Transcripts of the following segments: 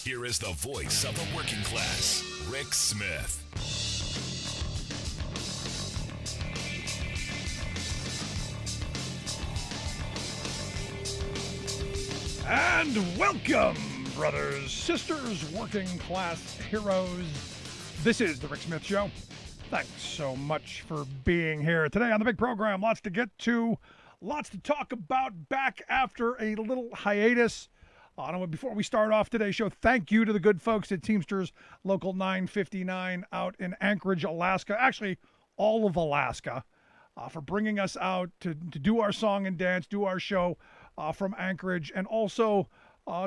Here is the voice of the working class, Rick Smith. And welcome, brothers, sisters, working class heroes. This is the Rick Smith Show. Thanks so much for being here today on the big program. Lots to get to, lots to talk about. Back after a little hiatus. Before we start off today's show, thank you to the good folks at Teamsters Local 959 out in Anchorage, Alaska. Actually, all of Alaska, for bringing us out to do our song and dance, do our show from Anchorage, and also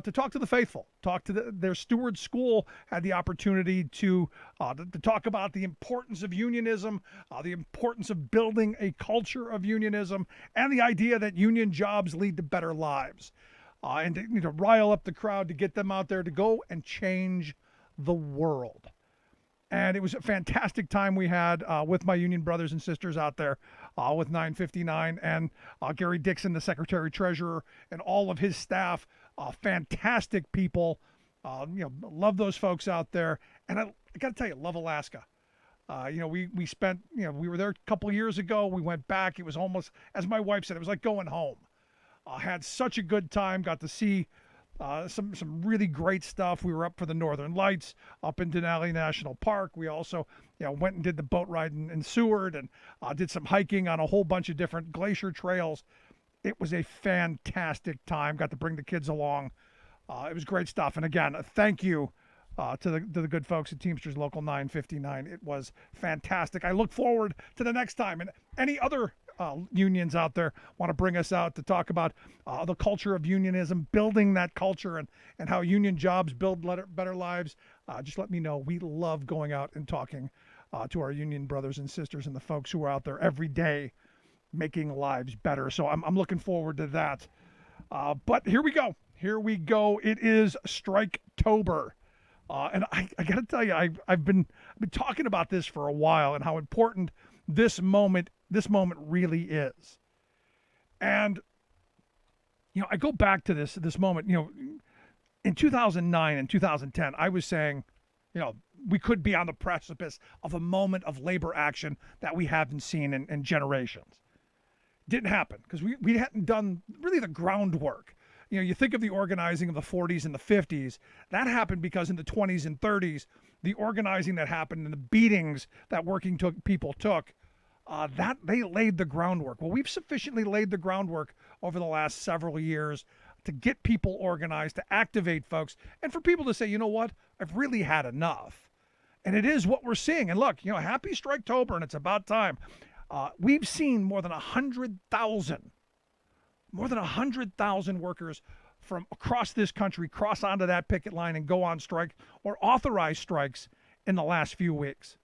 to talk to the faithful, talk to their steward school. Had the opportunity to talk about the importance of unionism, the importance of building a culture of unionism, and the idea that union jobs lead to better lives, and to rile up the crowd, to get them out there to go and change the world. And it was a fantastic time we had with my union brothers and sisters out there with 959 and Gary Dixon, the secretary-treasurer, and all of his staff. Fantastic people. Love those folks out there. And I got to tell you, love Alaska. We spent, we were there a couple of years ago. We went back. It was almost, as my wife said, it was like going home. Had such a good time. Got to see some really great stuff. We were up for the Northern Lights up in Denali National Park. We also went and did the boat ride in Seward, and did some hiking on a whole bunch of different glacier trails. It was a fantastic time. Got to bring the kids along. It was great stuff. And again, thank you to the good folks at Teamsters Local 959. It was fantastic. I look forward to the next time. And any other unions out there want to bring us out to talk about the culture of unionism, building that culture, and how union jobs build better lives, just let me know. We love going out and talking to our union brothers and sisters and the folks who are out there every day making lives better. So I'm looking forward to that. But here we go. It is Striketober. And I got to tell you, I've been talking about this for a while and how important this moment really is. And I go back to this moment. In 2009 and 2010, I was saying, we could be on the precipice of a moment of labor action that we haven't seen in generations. Didn't happen because we hadn't done really the groundwork. You think of the organizing of the 40s and the 50s. That happened because in the 20s and 30s, the organizing that happened and the beatings that working people took, that they laid the groundwork. Well, we've sufficiently laid the groundwork over the last several years to get people organized, to activate folks, and for people to say, you know what, I've really had enough. And it is what we're seeing. And look, happy Striketober, and it's about time. We've seen more than 100,000 workers from across this country cross onto that picket line and go on strike or authorize strikes in the last few weeks.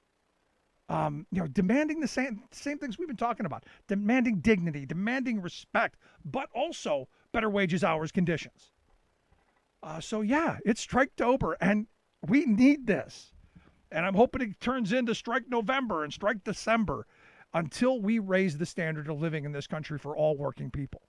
Demanding the same things we've been talking about, demanding dignity, demanding respect, but also better wages, hours, conditions. It's Striketober, and we need this. And I'm hoping it turns into Strike November and Strike December until we raise the standard of living in this country for all working people.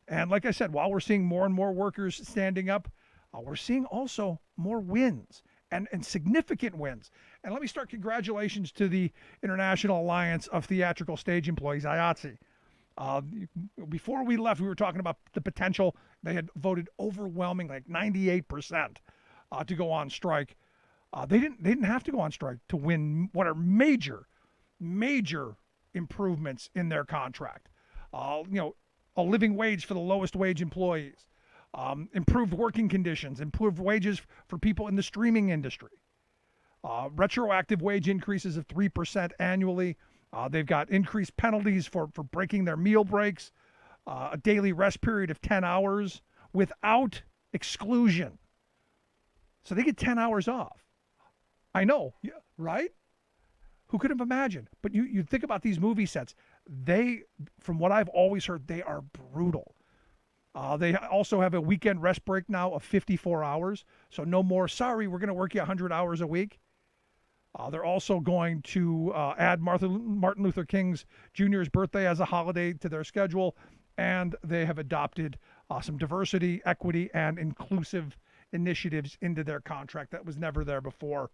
And like I said, while we're seeing more and more workers standing up, we're seeing also more wins and significant wins. And let me start congratulations to the International Alliance of Theatrical Stage Employees, IATSE. Before we left, we were talking about the potential. They had voted overwhelming, like 98%, to go on strike. They didn't have to go on strike to win what are major improvements in their contract. A living wage for the lowest wage employees, improved working conditions, improved wages for people in the streaming industry, retroactive wage increases of 3% annually. They've got increased penalties for breaking their meal breaks, a daily rest period of 10 hours without exclusion. So they get 10 hours off. I know, right? Who could have imagined? But you think about these movie sets. They, from what I've always heard, they are brutal. They also have a weekend rest break now of 54 hours. So no more, sorry, we're going to work you 100 hours a week. They're also going to add Martin Luther King Jr.'s birthday as a holiday to their schedule. And they have adopted some diversity, equity, and inclusive initiatives into their contract that was never there before.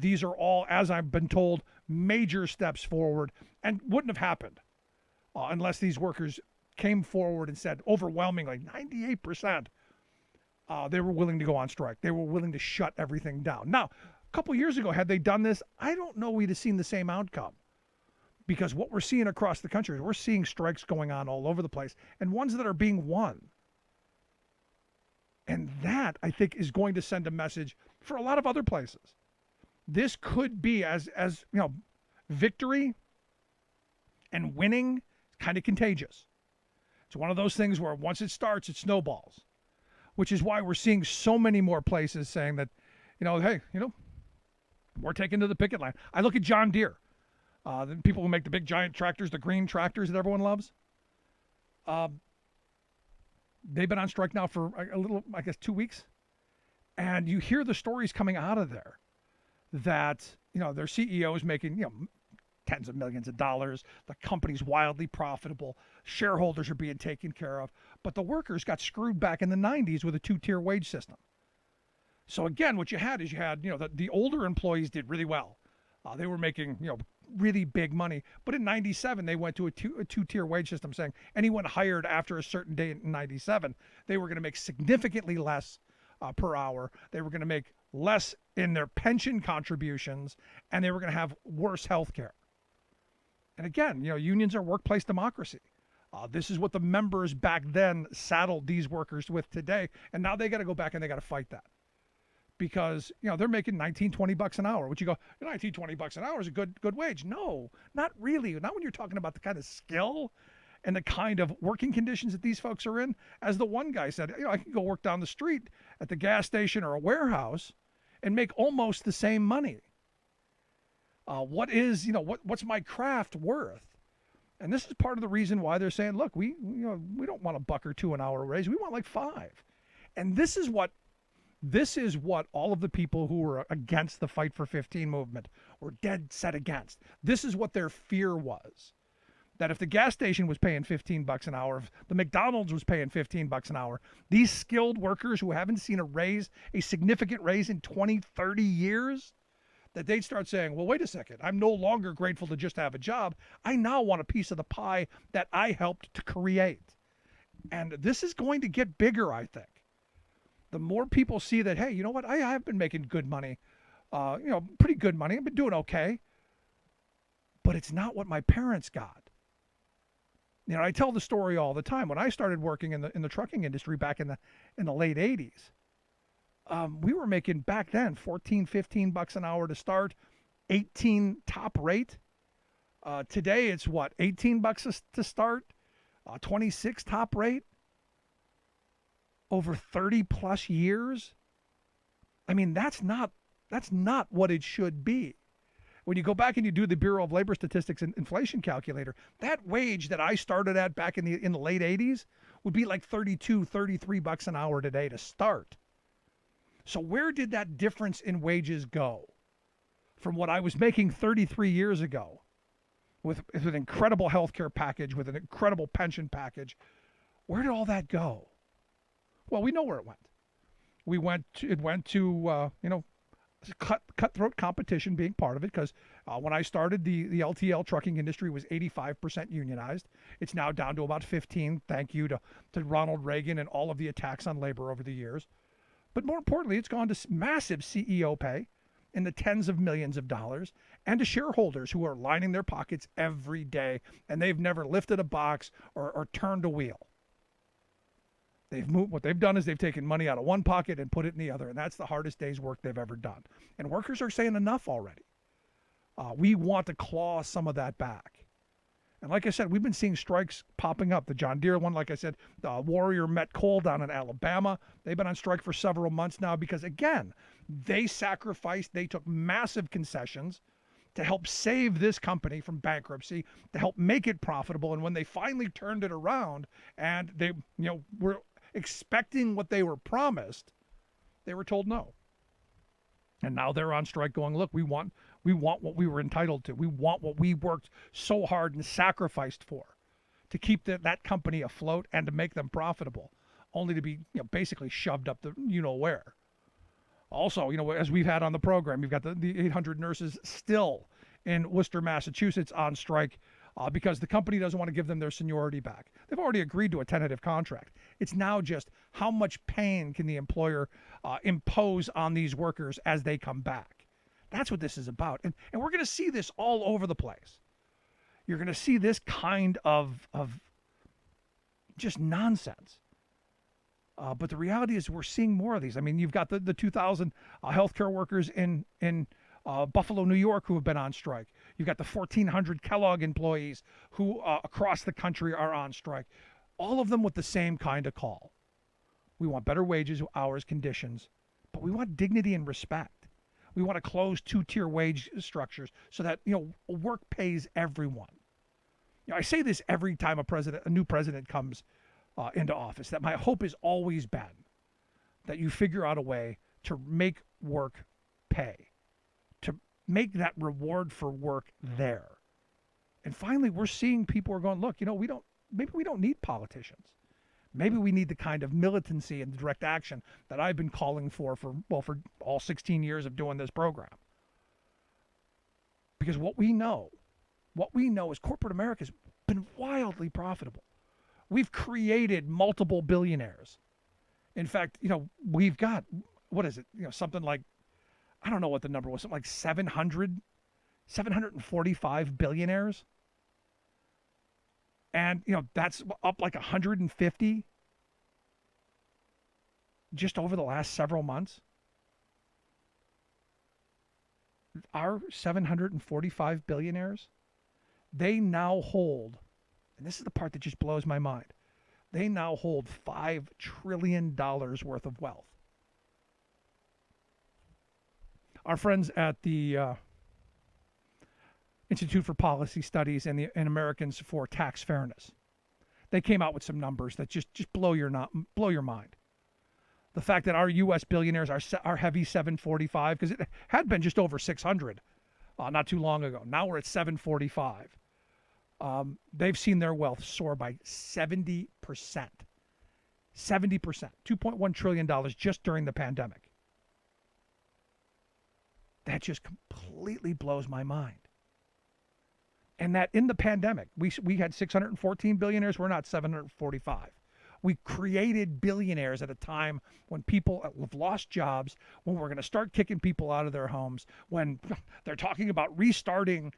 These are all, as I've been told, major steps forward and wouldn't have happened unless these workers came forward and said overwhelmingly, 98%, they were willing to go on strike. They were willing to shut everything down. Now, a couple years ago, had they done this, I don't know we'd have seen the same outcome. Because what we're seeing across the country is we're seeing strikes going on all over the place and ones that are being won. And that, I think, is going to send a message for a lot of other places. This could be, as you know, victory and winning is kind of contagious. It's one of those things where once it starts, it snowballs, which is why we're seeing so many more places saying that, hey, we're taking to the picket line. I look at John Deere, the people who make the big giant tractors, the green tractors that everyone loves. They've been on strike now for a little, 2 weeks. And you hear the stories coming out of there that, their CEO is making, tens of millions of dollars. The company's wildly profitable. Shareholders are being taken care of. But the workers got screwed back in the 90s with a two-tier wage system. So again, what you had is the older employees did really well. They were making, really big money. But in 97, they went to a two-tier wage system saying anyone hired after a certain date in 97, they were going to make significantly less per hour. They were going to make less in their pension contributions, and they were going to have worse health care. And again, unions are workplace democracy. This is what the members back then saddled these workers with today. And now they got to go back and they got to fight that. Because, they're making $19-20 an hour, which you go, $19-20 an hour is a good wage. No, not really. Not when you're talking about the kind of skill and the kind of working conditions that these folks are in. As the one guy said, I can go work down the street at the gas station or a warehouse and make almost the same money. What's my craft worth? And this is part of the reason why they're saying, look, we don't want $1 or $2 an hour raise. We want like $5. And this is what all of the people who were against the Fight for 15 movement were dead set against. This is what their fear was. That if the gas station was paying $15 an hour, if the McDonald's was paying $15 an hour, these skilled workers who haven't seen a significant raise in 20, 30 years, that they'd start saying, well, wait a second, I'm no longer grateful to just have a job. I now want a piece of the pie that I helped to create. And this is going to get bigger, I think. The more people see that, hey, you know what, I have been making good money, pretty good money. I've been doing okay. But it's not what my parents got. I tell the story all the time. When I started working in the trucking industry back in the late 80s, we were making back then $14-15 an hour to start, 18 top rate. Today it's what, $18 to start, 26 top rate, over 30 plus years. I mean, that's not what it should be. When you go back and you do the Bureau of Labor Statistics and inflation calculator, that wage that I started at back in the late 80s would be like $32-33 an hour today to start. So where did that difference in wages go from what I was making 33 years ago with an incredible healthcare package, with an incredible pension package? Where did all that go? Well, we know where it went. It went to cutthroat competition being part of it, because when I started, the LTL trucking industry was 85% unionized. It's now down to about 15%, thank you to Ronald Reagan and all of the attacks on labor over the years. But more importantly, it's gone to massive CEO pay in the tens of millions of dollars, and to shareholders who are lining their pockets every day, and they've never lifted a box or turned a wheel. What they've done is they've taken money out of one pocket and put it in the other, and that's the hardest day's work they've ever done. And workers are saying enough already. We want to claw some of that back. And like I said, we've been seeing strikes popping up. The John Deere one, like I said, the Warrior Met Coal down in Alabama, they've been on strike for several months now because, again, they took massive concessions to help save this company from bankruptcy, to help make it profitable. And when they finally turned it around and they were expecting what they were promised, they were told no. And now they're on strike going, look, we want what we were entitled to. We want what we worked so hard and sacrificed for, to keep that company afloat and to make them profitable, only to be basically shoved up the where. Also, as we've had on the program, you've got the 800 nurses still in Worcester, Massachusetts on strike because the company doesn't want to give them their seniority back. They've already agreed to a tentative contract. It's now just how much pain can the employer impose on these workers as they come back. That's what this is about. And we're going to see this all over the place. You're going to see this kind of just nonsense. But the reality is we're seeing more of these. I mean, you've got the 2,000 healthcare workers in Buffalo, New York, who have been on strike. You've got the 1,400 Kellogg employees who across the country are on strike. All of them with the same kind of call. We want better wages, hours, conditions, but we want dignity and respect. We want to close two-tier wage structures so that work pays everyone. I say this every time a new president comes into office, that my hope has always been that you figure out a way to make work pay, to make that reward for work there. And finally, we're seeing people are going, look, maybe we don't need politicians. Maybe we need the kind of militancy and direct action that I've been calling for all 16 years of doing this program. Because what we know is corporate America's been wildly profitable. We've created multiple billionaires. In fact, we've got, what is it? Something like, I don't know what the number was, something like 745 billionaires. And, that's up like 150 just over the last several months. Our 745 billionaires, they now hold, and this is the part that just blows my mind, they now hold $5 trillion worth of wealth. Our friends at the Institute for Policy Studies and Americans for Tax Fairness, they came out with some numbers that just blow your mind. The fact that our U.S. billionaires are heavy 745, because it had been just over 600 not too long ago. Now we're at 745. They've seen their wealth soar by 70%. 70%. $2.1 trillion just during the pandemic. That just completely blows my mind. And that in the pandemic, we had 614 billionaires. We're not 745. We created billionaires at a time when people have lost jobs, when we're going to start kicking people out of their homes, when they're talking about restarting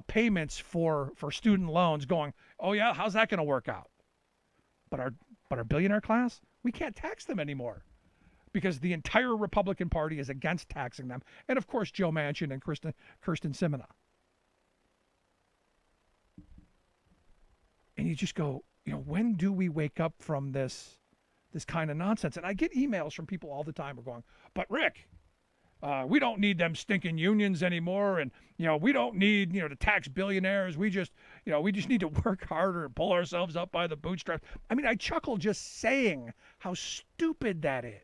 payments for student loans, going, oh yeah, how's that going to work out? But our billionaire class, we can't tax them anymore because the entire Republican Party is against taxing them. And of course, Joe Manchin and Kirsten Sinema. And you just go, when do we wake up from this kind of nonsense? And I get emails from people all the time who are going, but Rick, we don't need them stinking unions anymore. And, we don't need, to tax billionaires. We just need to work harder and pull ourselves up by the bootstraps. I mean, I chuckle just saying how stupid that is.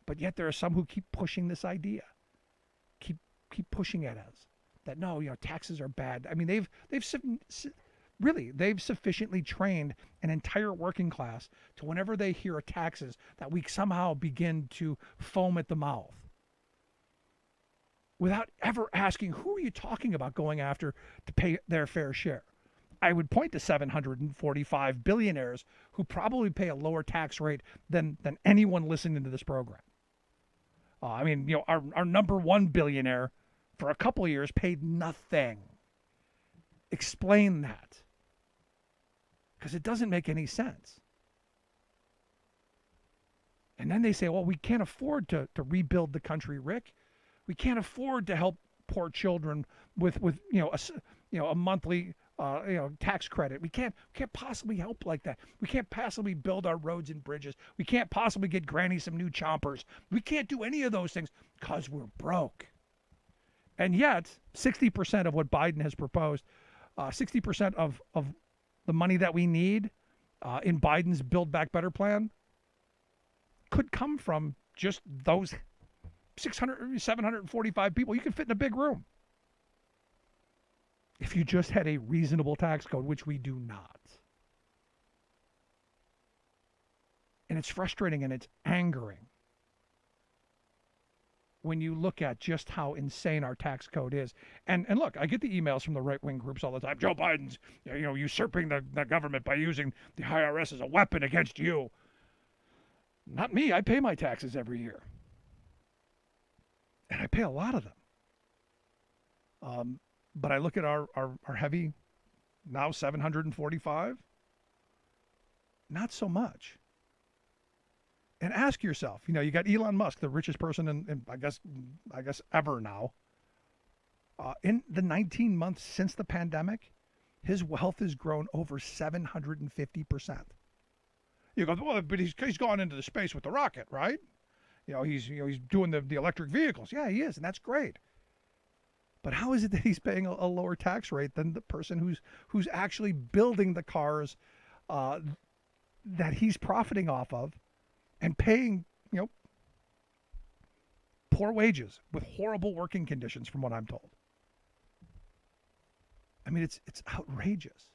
But yet there are some who keep pushing this idea, keep pushing at us that, no, taxes are bad. I mean, they've sufficiently trained an entire working class to whenever they hear taxes that we somehow begin to foam at the mouth without ever asking, who are you talking about going after to pay their fair share? I would point to 745 billionaires who probably pay a lower tax rate than anyone listening to this program. Our number one billionaire for a couple of years paid nothing. Explain that. Because it doesn't make any sense. And then they say, well, we can't afford to rebuild the country, Rick. We can't afford to help poor children with a monthly tax credit. We can't possibly help like that. We can't possibly build our roads and bridges. We can't possibly get Granny some new chompers. We can't do any of those things because we're broke. And yet, 60% of what Biden has proposed, 60% of the money that we need in Biden's Build Back Better plan could come from just those 745 people. You can fit in a big room if you just had a reasonable tax code, which we do not. And it's frustrating and it's angering. when you look at just how insane our tax code is. And look, I get the emails from the right-wing groups all the time. Joe Biden's, usurping the government by using the IRS as a weapon against you. Not me. I pay my taxes every year. And I pay a lot of them. But I look at our heavy, now 745, not so much. And ask yourself, you got Elon Musk, the richest person in I guess ever now. In the 19 months since the pandemic, his wealth has grown over 750%. You go, well, but he's gone into the space with the rocket, right? He's doing the electric vehicles. Yeah, he is, and that's great. But how is it that he's paying a lower tax rate than the person who's actually building the cars that he's profiting off of? And paying, poor wages with horrible working conditions, from what I'm told. I mean, it's outrageous.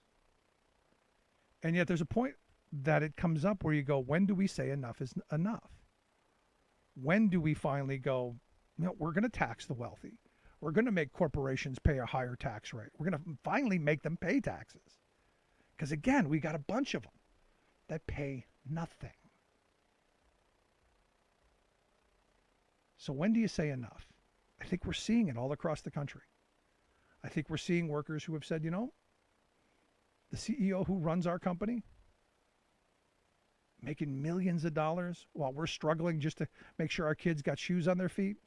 And yet there's a point that it comes up where you go, when do we say enough is enough? When do we finally go, we're going to tax the wealthy. We're going to make corporations pay a higher tax rate. We're going to finally make them pay taxes. Because again, we got a bunch of them that pay nothing. So when do you say enough? I think we're seeing it all across the country. I think we're seeing workers who have said, the CEO who runs our company, making millions of dollars while we're struggling just to make sure our kids got shoes on their feet,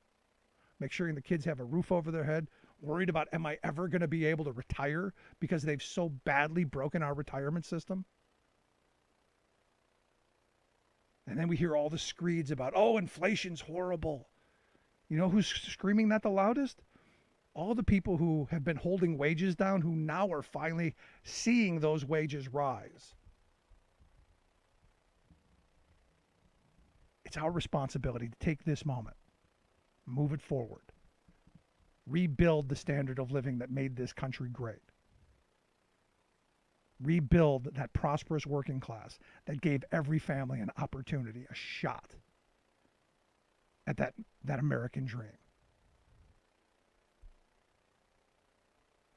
make sure the kids have a roof over their head, worried about, am I ever going to be able to retire because they've so badly broken our retirement system? And then we hear all the screeds about, inflation's horrible. You know who's screaming that the loudest? All the people who have been holding wages down, who now are finally seeing those wages rise. It's our responsibility to take this moment, move it forward, rebuild the standard of living that made this country great. Rebuild that prosperous working class that gave every family an opportunity, a shot at that American dream.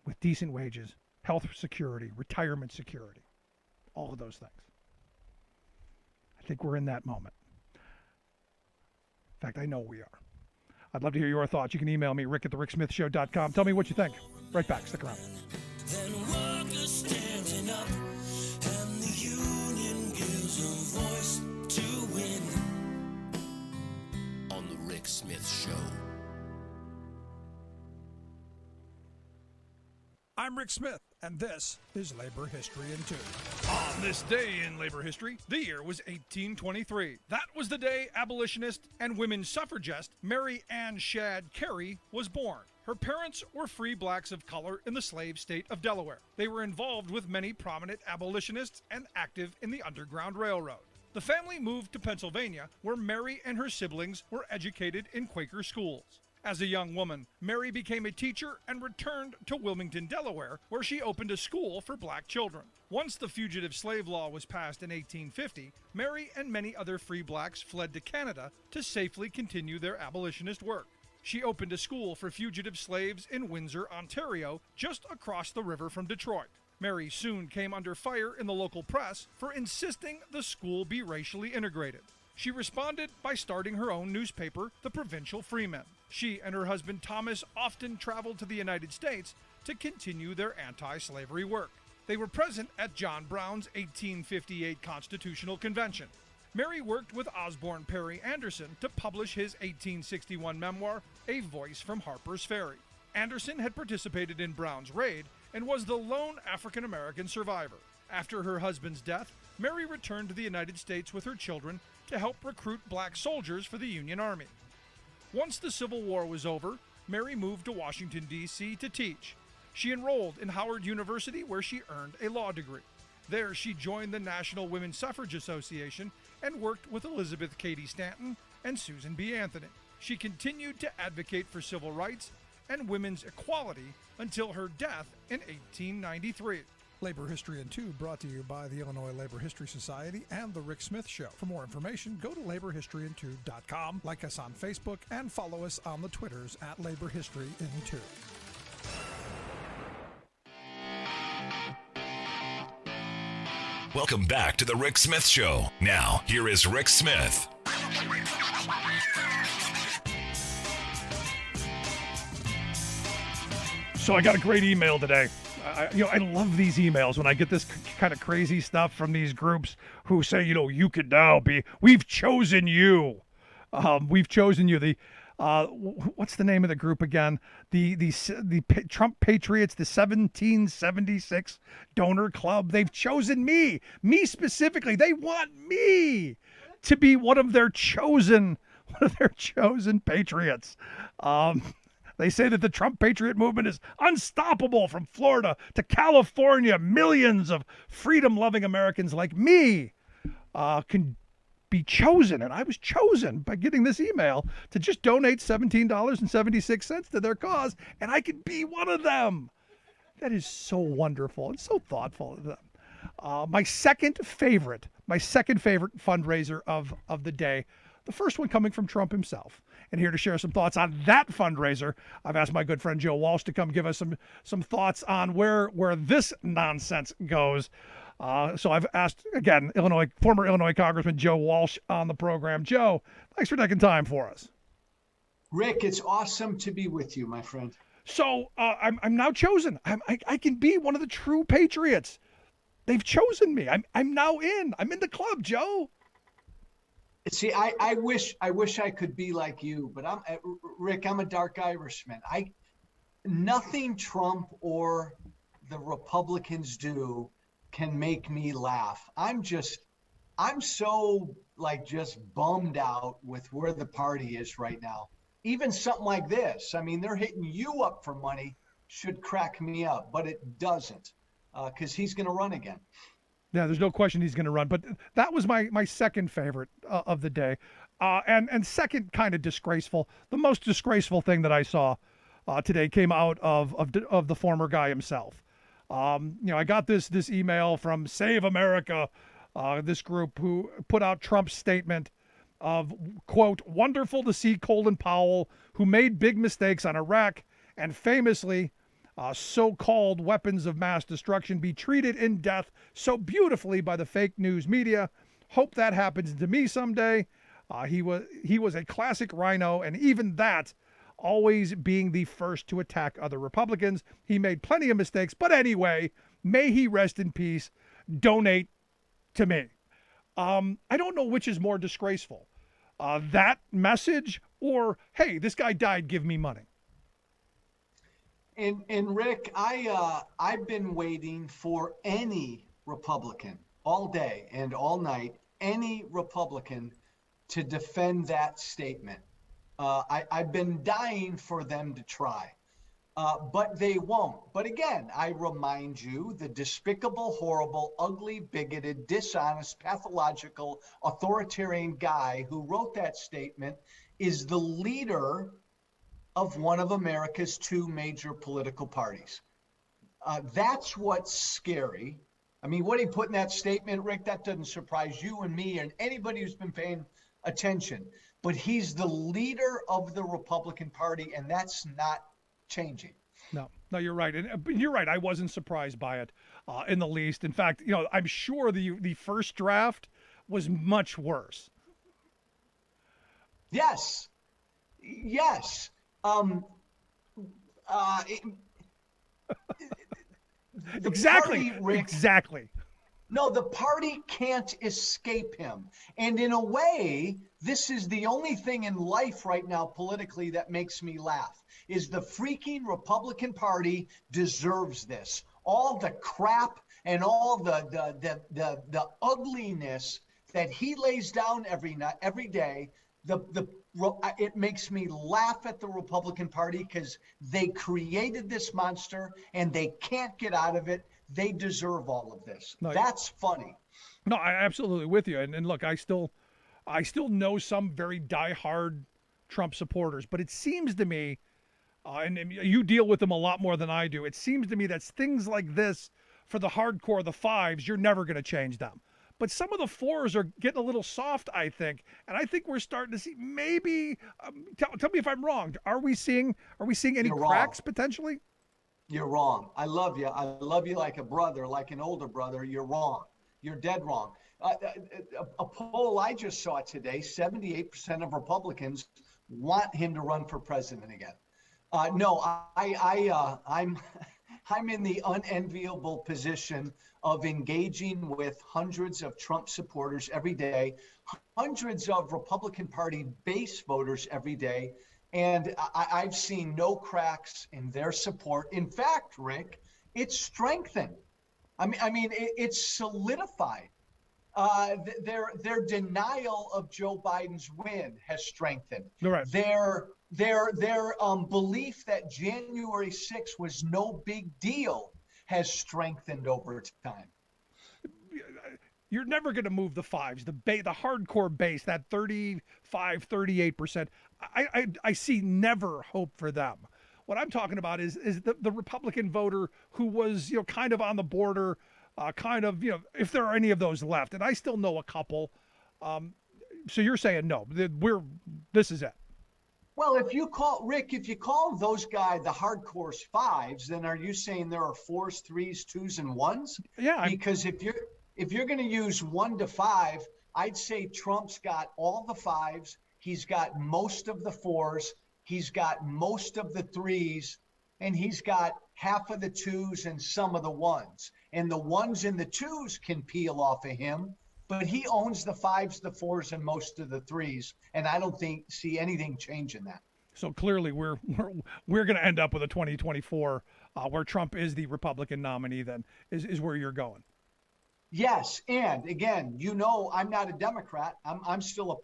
With decent wages, health security, retirement security, all of those things. I think we're in that moment. In fact, I know we are. I'd love to hear your thoughts. You can email me, rick@thericksmithshow.com. Tell me what you think. Right back. Stick around. Then workers standing up, and the union gives a voice to win. On the Rick Smith Show. I'm Rick Smith, and this is Labor History in 2. On this day in labor history, the year was 1823. That was the day abolitionist and women's suffragist Mary Ann Shadd Carey was born. Her parents were free blacks of color in the slave state of Delaware. They were involved with many prominent abolitionists and active in the Underground Railroad. The family moved to Pennsylvania, where Mary and her siblings were educated in Quaker schools. As a young woman, Mary became a teacher and returned to Wilmington, Delaware, where she opened a school for black children. Once the Fugitive Slave Law was passed in 1850, Mary and many other free blacks fled to Canada to safely continue their abolitionist work. She opened a school for fugitive slaves in Windsor, Ontario, just across the river from Detroit. Mary soon came under fire in the local press for insisting the school be racially integrated. She responded by starting her own newspaper, the Provincial Freeman. She and her husband Thomas often traveled to the United States to continue their anti-slavery work. They were present at John Brown's 1858 Constitutional Convention. Mary worked with Osborne Perry Anderson to publish his 1861 memoir, A Voice from Harper's Ferry. Anderson had participated in Brown's raid and was the lone African-American survivor. After her husband's death, Mary returned to the United States with her children to help recruit black soldiers for the Union Army. Once the Civil War was over, Mary moved to Washington, D.C. to teach. She enrolled in Howard University, where she earned a law degree. There, she joined the National Women's Suffrage Association and worked with Elizabeth Cady Stanton and Susan B. Anthony. She continued to advocate for civil rights and women's equality until her death in 1893. Labor History in 2 brought to you by the Illinois Labor History Society and The Rick Smith Show. For more information, go to laborhistoryin2.com, like us on Facebook, and follow us on the Twitters at Labor History in 2. Welcome back to the Rick Smith Show. Now, here is Rick Smith. So I got a great email today. I love these emails when I get this kind of crazy stuff from these groups who say, you could now be, we've chosen you. We've chosen you. What's the name of the group again? The Trump Patriots, the 1776 Donor Club. They've chosen me specifically. They want me to be one of their chosen patriots. They say that the Trump Patriot movement is unstoppable from Florida to California. Millions of freedom-loving Americans like me can be chosen. And I was chosen by getting this email to just donate $17.76 to their cause, and I could be one of them. That is so wonderful and so thoughtful of them. My second favorite fundraiser of the day, the first one coming from Trump himself. And here to share some thoughts on that fundraiser, I've asked my good friend Joe Walsh to come give us some thoughts on where this nonsense goes. So I've asked, again, former Illinois Congressman Joe Walsh on the program. Joe, thanks for taking time for us. Rick, it's awesome to be with you, my friend. So I'm now chosen. I can be one of the true patriots. They've chosen me. I'm now in. I'm in the club, Joe. See, I wish I could be like you, but Rick, I'm a dark Irishman. Nothing Trump or the Republicans do can make me laugh. I'm so just bummed out with where the party is right now. Even something like this, I mean, they're hitting you up for money, should crack me up, but it doesn't, because he's going to run again. Yeah, there's no question he's going to run. But that was my second favorite of the day. And second, kind of disgraceful. The most disgraceful thing that I saw today came out of the former guy himself. I got this email from Save America, this group who put out Trump's statement of, quote, wonderful to see Colin Powell, who made big mistakes on Iraq and famously so-called weapons of mass destruction, be treated in death so beautifully by the fake news media. Hope that happens to me someday. He was a classic rhino, and even that, always being the first to attack other Republicans. He made plenty of mistakes, but anyway, may he rest in peace. Donate to me. I don't know which is more disgraceful, that message or, hey, this guy died, give me money. And Rick, I've been waiting for any Republican all day and all night, any Republican to defend that statement. I've been dying for them to try, but they won't. But again, I remind you, the despicable, horrible, ugly, bigoted, dishonest, pathological, authoritarian guy who wrote that statement is the leader of one of America's two major political parties. That's what's scary. I mean, what he put in that statement, Rick, that doesn't surprise you and me and anybody who's been paying attention. But he's the leader of the Republican Party, and that's not changing. No, you're right. And you're right. I wasn't surprised by it in the least. In fact, I'm sure the first draft was much worse. Yes. Exactly. Party, Rick, exactly. No, the party can't escape him. And in a way, this is the only thing in life right now politically that makes me laugh, is the freaking Republican Party deserves this. All the crap and all the ugliness that he lays down every day, it makes me laugh at the Republican Party because they created this monster and they can't get out of it. They deserve all of this. No, that's funny. No, I absolutely with you. And look, I still know some very diehard Trump supporters, but it seems to me, and you deal with them a lot more than I do, it seems to me that things like this for the hardcore, the fives, you're never going to change them. But some of the fours are getting a little soft, I think, and I think we're starting to see maybe. Tell me if I'm wrong. Are we seeing any You're cracks wrong. potentially? You're wrong. I love you. I love you like a brother, like an older brother. You're wrong. You're dead wrong. A poll I just saw today: 78% of Republicans want him to run for president again. No, I'm I'm in the unenviable position of engaging with hundreds of Trump supporters every day, hundreds of Republican Party base voters every day, and I've seen no cracks in their support. In fact, Rick, it's strengthened. It's solidified. Their denial of Joe Biden's win has strengthened. Right. Their belief that January 6th was no big deal has strengthened over time. You're never going to move the fives, the hardcore base, that 35, 38%. I see never hope for them. What I'm talking about is the Republican voter who was, kind of on the border, if there are any of those left, and I still know a couple. So you're saying no, this is it. Well, if you call those guys the hardcore fives, then are you saying there are fours, threes, twos, and ones? Yeah. Because if you're going to use 1 to 5, I'd say Trump's got all the fives. He's got most of the fours. He's got most of the threes, and he's got half of the twos and some of the ones. And the ones and the twos can peel off of him, but he owns the fives, the fours, and most of the threes. And I don't see anything changing that. So clearly we're going to end up with a 2024 where Trump is the Republican nominee, then is where you're going. Yes, and again, I'm not a Democrat. I'm still a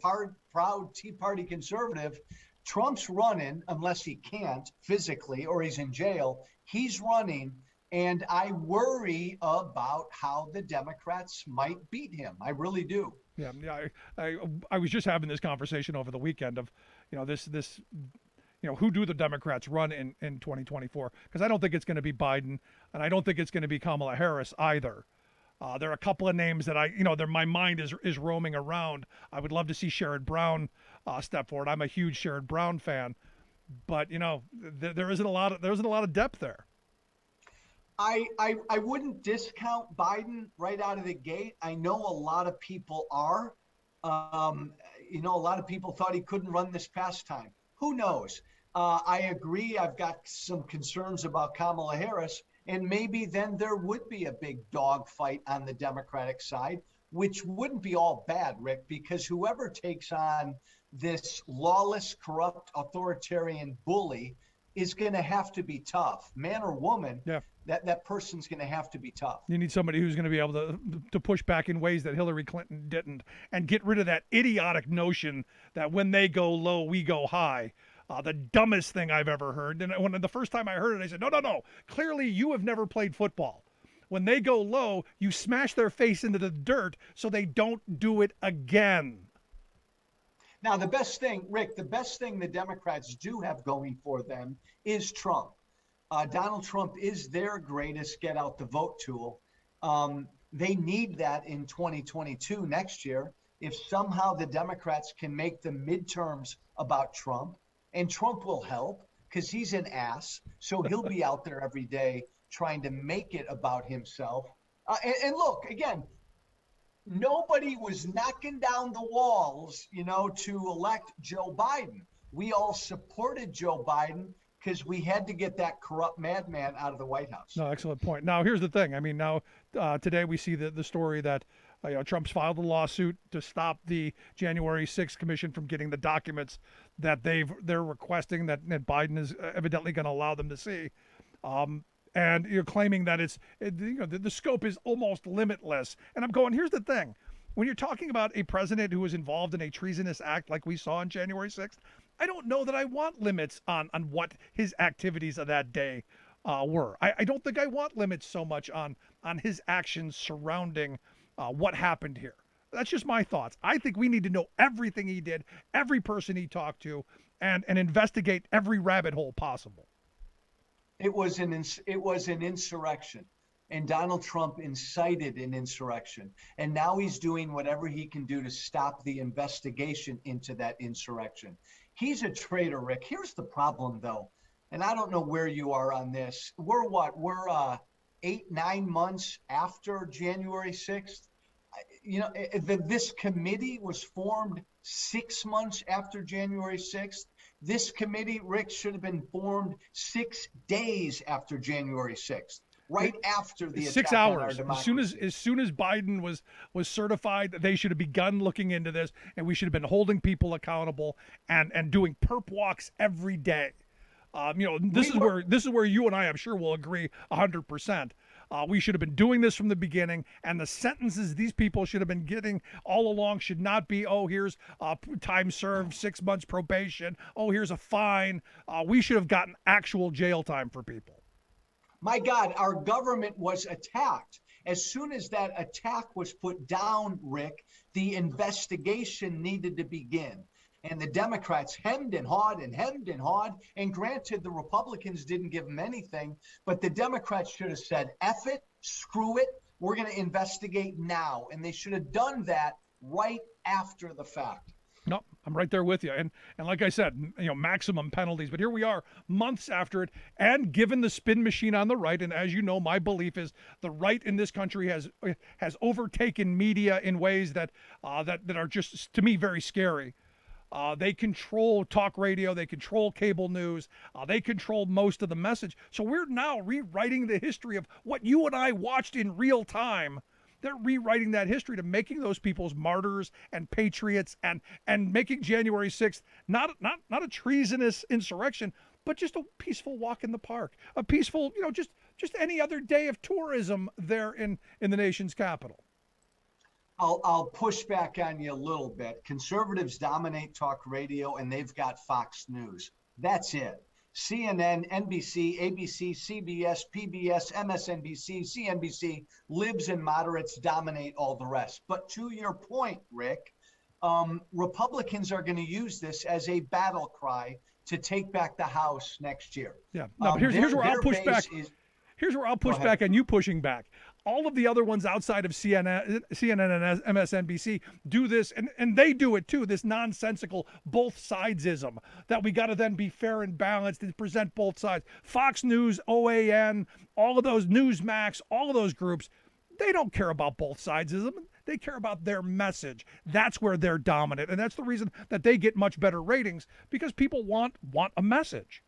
proud Tea Party conservative. Trump's running, unless he can't physically or he's in jail. He's running, and I worry about how the Democrats might beat him. I really do. Yeah. I was just having this conversation over the weekend of, this. Who do the Democrats run in 2024? Because I don't think it's going to be Biden, and I don't think it's going to be Kamala Harris either. There are a couple of names that my mind is roaming around. I would love to see Sherrod Brown step forward. I'm a huge Sherrod Brown fan, but there isn't a lot of depth there. I wouldn't discount Biden right out of the gate. I know a lot of people are. A lot of people thought he couldn't run this past time. Who knows? I agree. I've got some concerns about Kamala Harris. And maybe then there would be a big dogfight on the Democratic side, which wouldn't be all bad, Rick, because whoever takes on this lawless, corrupt, authoritarian bully is going to have to be tough. Man or woman, yeah. that person's going to have to be tough. You need somebody who's going to be able to push back in ways that Hillary Clinton didn't, and get rid of that idiotic notion that when they go low, we go high. The dumbest thing I've ever heard. And when the first time I heard it, I said, no. Clearly, you have never played football. When they go low, you smash their face into the dirt so they don't do it again. Now, the best thing the Democrats do have going for them is Trump. Donald Trump is their greatest get out the vote tool. They need that in 2022 next year. If somehow the Democrats can make the midterms about Trump, and Trump will help because he's an ass. So he'll be out there every day trying to make it about himself. And look, again, nobody was knocking down the walls, to elect Joe Biden. We all supported Joe Biden because we had to get that corrupt madman out of the White House. No, excellent point. Now, here's the thing. Today we see the story that Trump's filed a lawsuit to stop the January 6th commission from getting the documents that they're requesting that Biden is evidently going to allow them to see. And you're claiming that the scope is almost limitless. And I'm going, here's the thing. When you're talking about a president who was involved in a treasonous act like we saw on January 6th, I don't know that I want limits on what his activities of that day were. I don't think I want limits so much on his actions surrounding what happened here. That's just my thoughts. I think we need to know everything he did, every person he talked to, and investigate every rabbit hole possible. It was an insurrection. And Donald Trump incited an insurrection. And now he's doing whatever he can do to stop the investigation into that insurrection. He's a traitor, Rick. Here's the problem, though. And I don't know where you are on this. We're 8-9 months after January 6th. This committee was formed 6 months after January 6th. This committee, Rick, should have been formed 6 days after January 6th. Right after the 6 attack on our hours. democracy. As soon as Biden was certified, they should have begun looking into this, and we should have been holding people accountable and doing perp walks every day. This is where you and I, I'm sure, will agree 100%. We should have been doing this from the beginning, and the sentences these people should have been getting all along should not be, here's time served, 6 months probation, here's a fine. We should have gotten actual jail time for people. My God, our government was attacked. As soon as that attack was put down, Rick, the investigation needed to begin. And the Democrats hemmed and hawed and hemmed and hawed. And granted, the Republicans didn't give them anything, but the Democrats should have said, F it, screw it, we're going to investigate now. And they should have done that right after the fact. No, I'm right there with you. And like I said, maximum penalties. But here we are months after it. And given the spin machine on the right, and as you know, my belief is the right in this country has overtaken media in ways that are just, to me, very scary. They control talk radio. They control cable news. They control most of the message. So we're now rewriting the history of what you and I watched in real time. They're rewriting that history to making those people's martyrs and patriots and making January 6th not a treasonous insurrection, but just a peaceful walk in the park, a peaceful, just any other day of tourism there in the nation's capital. I'll push back on you a little bit. Conservatives dominate talk radio, and they've got Fox News. That's it. CNN, NBC, ABC, CBS, PBS, MSNBC, CNBC, libs and moderates dominate all the rest. But to your point, Rick, Republicans are going to use this as a battle cry to take back the House next year. Yeah. No, but here's where I'll push back. Here's where I'll push back on you pushing back. All of the other ones outside of CNN and MSNBC do this, and they do it too, this nonsensical both sidesism that we got to then be fair and balanced and present both sides. Fox News, OAN, all of those, Newsmax, all of those groups, they don't care about both sidesism. They care about their message. That's where they're dominant, and that's the reason that they get much better ratings, because people want a message.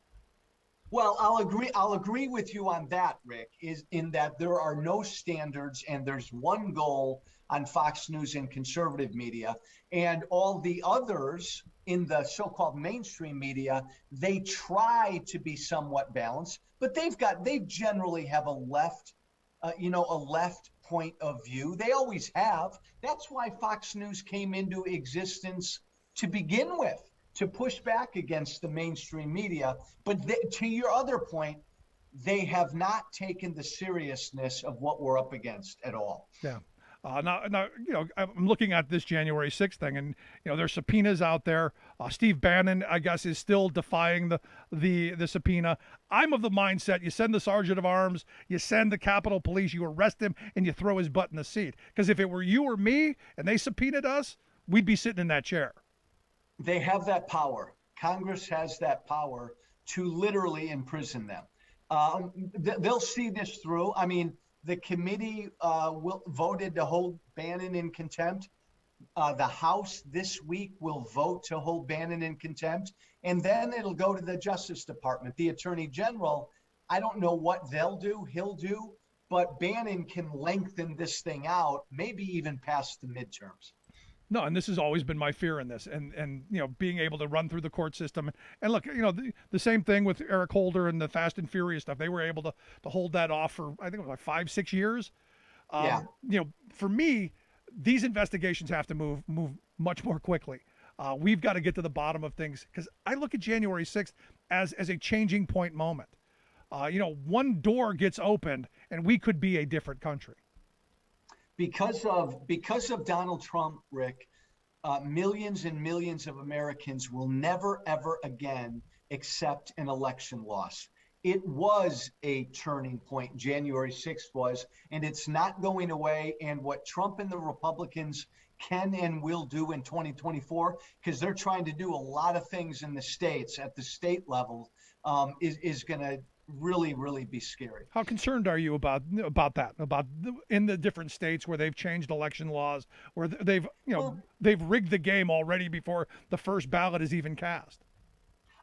Well, I'll agree with you on that, Rick, is in that there are no standards and there's one goal on Fox News and conservative media, and all the others in the so-called mainstream media, they try to be somewhat balanced, but they generally have a left point of view. They always have. That's why Fox News came into existence to begin with, to push back against the mainstream media. But to your other point, they have not taken the seriousness of what we're up against at all. Yeah. Now, I'm looking at this January 6th thing, and there's subpoenas out there. Steve Bannon, I guess, is still defying the subpoena. I'm of the mindset you send the sergeant of arms, you send the Capitol Police, you arrest him, and you throw his butt in the seat. Because if it were you or me and they subpoenaed us, we'd be sitting in that chair. They have that power. Congress has that power to literally imprison them. They'll see this through. I mean, the committee voted to hold Bannon in contempt. The House this week will vote to hold Bannon in contempt. And then it'll go to the Justice Department. The Attorney General, I don't know what he'll do, but Bannon can lengthen this thing out, maybe even past the midterms. No, and this has always been my fear in this, and being able to run through the court system. And look, the same thing with Eric Holder and the Fast and Furious stuff. They were able to hold that off for, I think it was like 5-6 years. Yeah. For me, these investigations have to move much more quickly. We've got to get to the bottom of things, because I look at January 6th as a changing point moment. One door gets opened, and we could be a different country. Because of Donald Trump, Rick, millions and millions of Americans will never, ever again accept an election loss. It was a turning point. January 6th was, and it's not going away. And what Trump and the Republicans can and will do in 2024, because they're trying to do a lot of things in the states at the state level, is going to really, really be scary. How concerned are you about that? In the different states where they've changed election laws, where they've they've rigged the game already before the first ballot is even cast?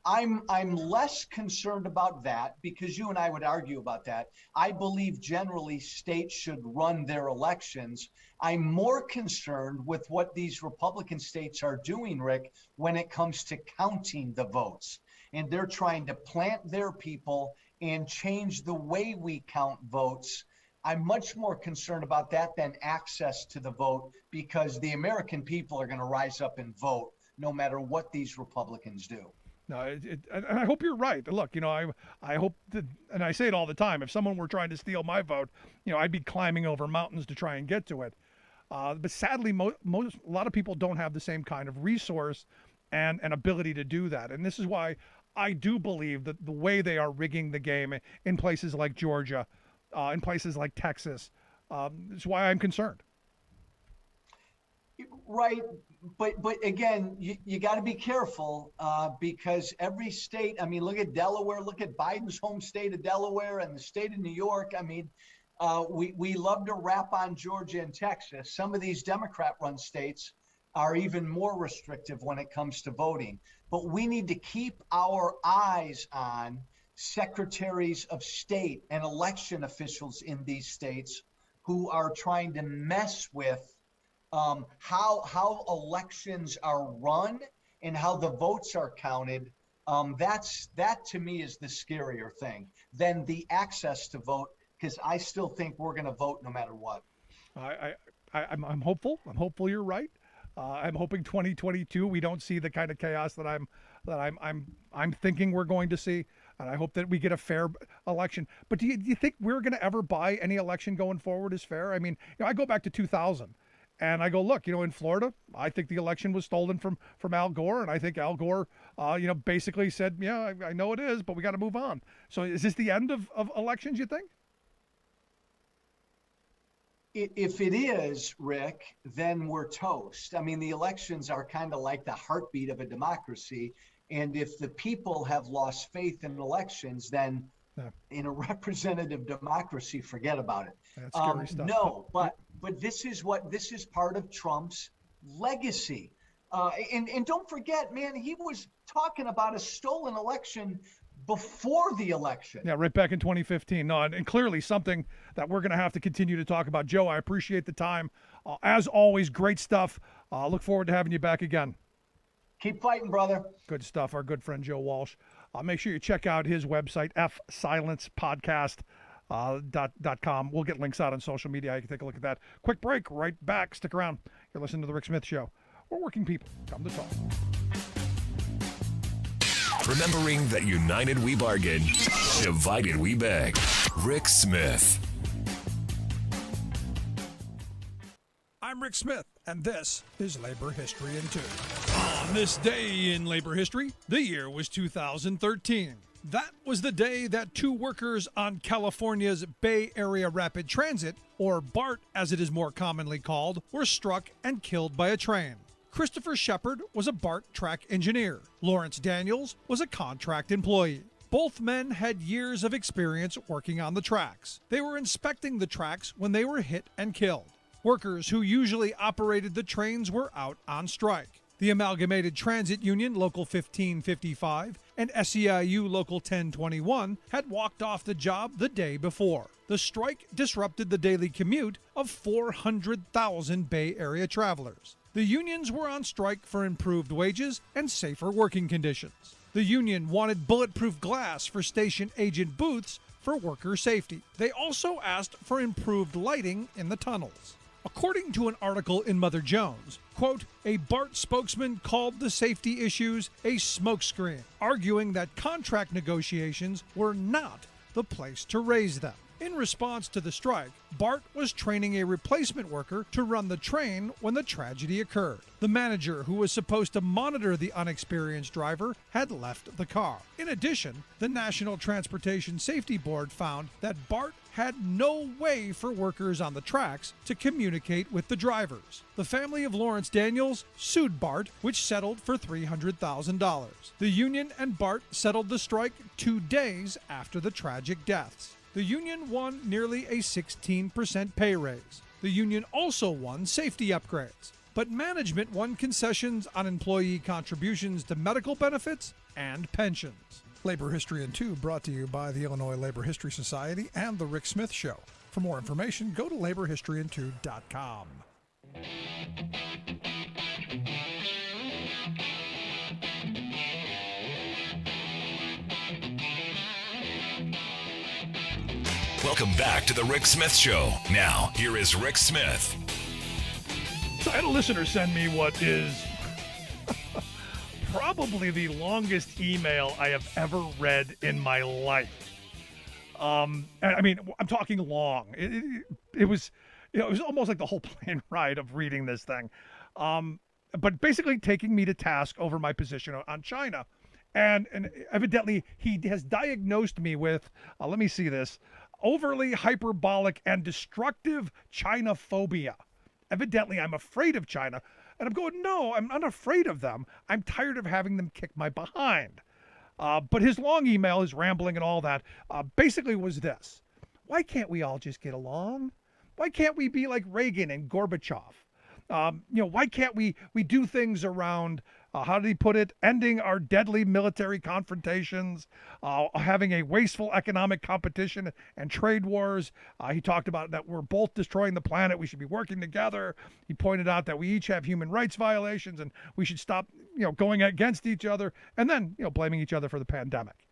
I'm less concerned about that, because you and I would argue about that. I believe generally states should run their elections. I'm more concerned with what these Republican states are doing, Rick, when it comes to counting the votes. And they're trying to plant their people and change the way we count votes. I'm much more concerned about that than access to the vote, because the American people are going to rise up and vote no matter what these Republicans do. No, and I hope you're right. Look, I hope that, and I say it all the time, if someone were trying to steal my vote, I'd be climbing over mountains to try and get to it. But sadly, a lot of people don't have the same kind of resource and ability to do that. And this is why I do believe that the way they are rigging the game in places like Georgia, in places like Texas, is why I'm concerned. Right. But again, you got to be careful, because every state, I mean, look at Delaware, look at Biden's home state of Delaware and the state of New York. I mean, we love to rap on Georgia and Texas. Some of these Democrat-run states are even more restrictive when it comes to voting. But we need to keep our eyes on secretaries of state and election officials in these states who are trying to mess with how elections are run and how the votes are counted. That to me is the scarier thing than the access to vote, because I still think we're going to vote no matter what. I'm hopeful. I'm hopeful you're right. I'm hoping 2022 we don't see the kind of chaos that I'm thinking we're going to see, and I hope that we get a fair election. But do you think we're going to ever buy any election going forward as fair? I mean, I go back to 2000. And I go, look, in Florida, I think the election was stolen from Al Gore. And I think Al Gore, basically said, yeah, I know it is, but we got to move on. So is this the end of elections, you think? If it is, Rick, then we're toast. I mean, the elections are kind of like the heartbeat of a democracy. And if the people have lost faith in elections, then in a representative democracy, forget about it. That's scary stuff. No, but this is part of Trump's legacy. And don't forget, man, he was talking about a stolen election before the election. Yeah, right back in 2015. No, and clearly something that we're going to have to continue to talk about. Joe, I appreciate the time. As always, great stuff. Look forward to having you back again. Keep fighting, brother. Good stuff. Our good friend Joe Walsh. Make sure you check out his website, fsilencepodcast.com. We'll get links out on social media. You can take a look at that. Quick break. Right back. Stick around. You're listening to The Rick Smith Show. We're working people. Come to talk. Remembering that united we bargain, divided we beg. Rick Smith. I'm Rick Smith, and this is Labor History in 2. On this day in labor history, the year was 2013. That was the day that two workers on California's Bay Area Rapid Transit, or BART as it is more commonly called, were struck and killed by a train. Christopher Shepard was a BART track engineer. Lawrence Daniels was a contract employee. Both men had years of experience working on the tracks. They were inspecting the tracks when they were hit and killed. Workers who usually operated the trains were out on strike. The Amalgamated Transit Union Local 1555 and SEIU Local 1021 had walked off the job the day before. The strike disrupted the daily commute of 400,000 Bay Area travelers. The unions were on strike for improved wages and safer working conditions. The union wanted bulletproof glass for station agent booths for worker safety. They also asked for improved lighting in the tunnels. According to an article in Mother Jones, quote, a BART spokesman called the safety issues a smokescreen, arguing that contract negotiations were not the place to raise them. In response to the strike, BART was training a replacement worker to run the train when the tragedy occurred. The manager, who was supposed to monitor the unexperienced driver, had left the car. In addition, the National Transportation Safety Board found that BART had no way for workers on the tracks to communicate with the drivers. The family of Lawrence Daniels sued BART, which settled for $300,000. The union and BART settled the strike 2 days after the tragic deaths. The union won nearly a 16% pay raise. The union also won safety upgrades, but management won concessions on employee contributions to medical benefits and pensions. Labor History in 2 brought to you by the Illinois Labor History Society and The Rick Smith Show. For more information, go to laborhistoryin2.com. Welcome back to the Rick Smith Show. Now, here is Rick Smith. So I had a listener send me what is probably the longest email I have ever read in my life. I mean, I'm talking long. It was, it was almost like the whole plane ride of reading this thing. But basically taking me to task over my position on China. And evidently he has diagnosed me with, let me see this, overly hyperbolic and destructive China phobia. Evidently, I'm afraid of China. And I'm going, no, I'm not afraid of them. I'm tired of having them kick my behind. But his long email, his rambling and all that, basically was this. Why can't we all just get along? Why can't we be like Reagan and Gorbachev? Why can't we do things around, how did he put it, ending our deadly military confrontations, having a wasteful economic competition and trade wars. He talked about that we're both destroying the planet. We should be working together. He pointed out that we each have human rights violations and we should stop, going against each other and then, blaming each other for the pandemic.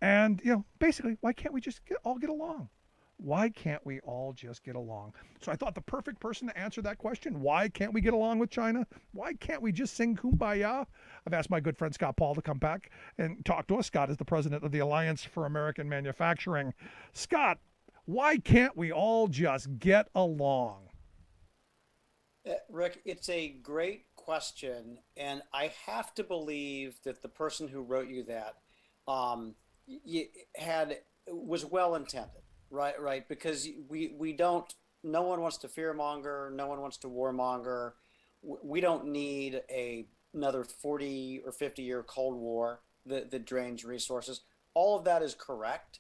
And, basically, why can't we just all get along? Why can't we all just get along? So I thought the perfect person to answer that question, why can't we get along with China? Why can't we just sing Kumbaya? I've asked my good friend Scott Paul to come back and talk to us. Scott is the president of the Alliance for American Manufacturing. Scott, why can't we all just get along? Rick, it's a great question. And I have to believe that the person who wrote you that was well-intended. Right. Because we don't, no one wants to fearmonger. No one wants to warmonger. We don't need another 40 or 50-year Cold War that drains resources. All of that is correct.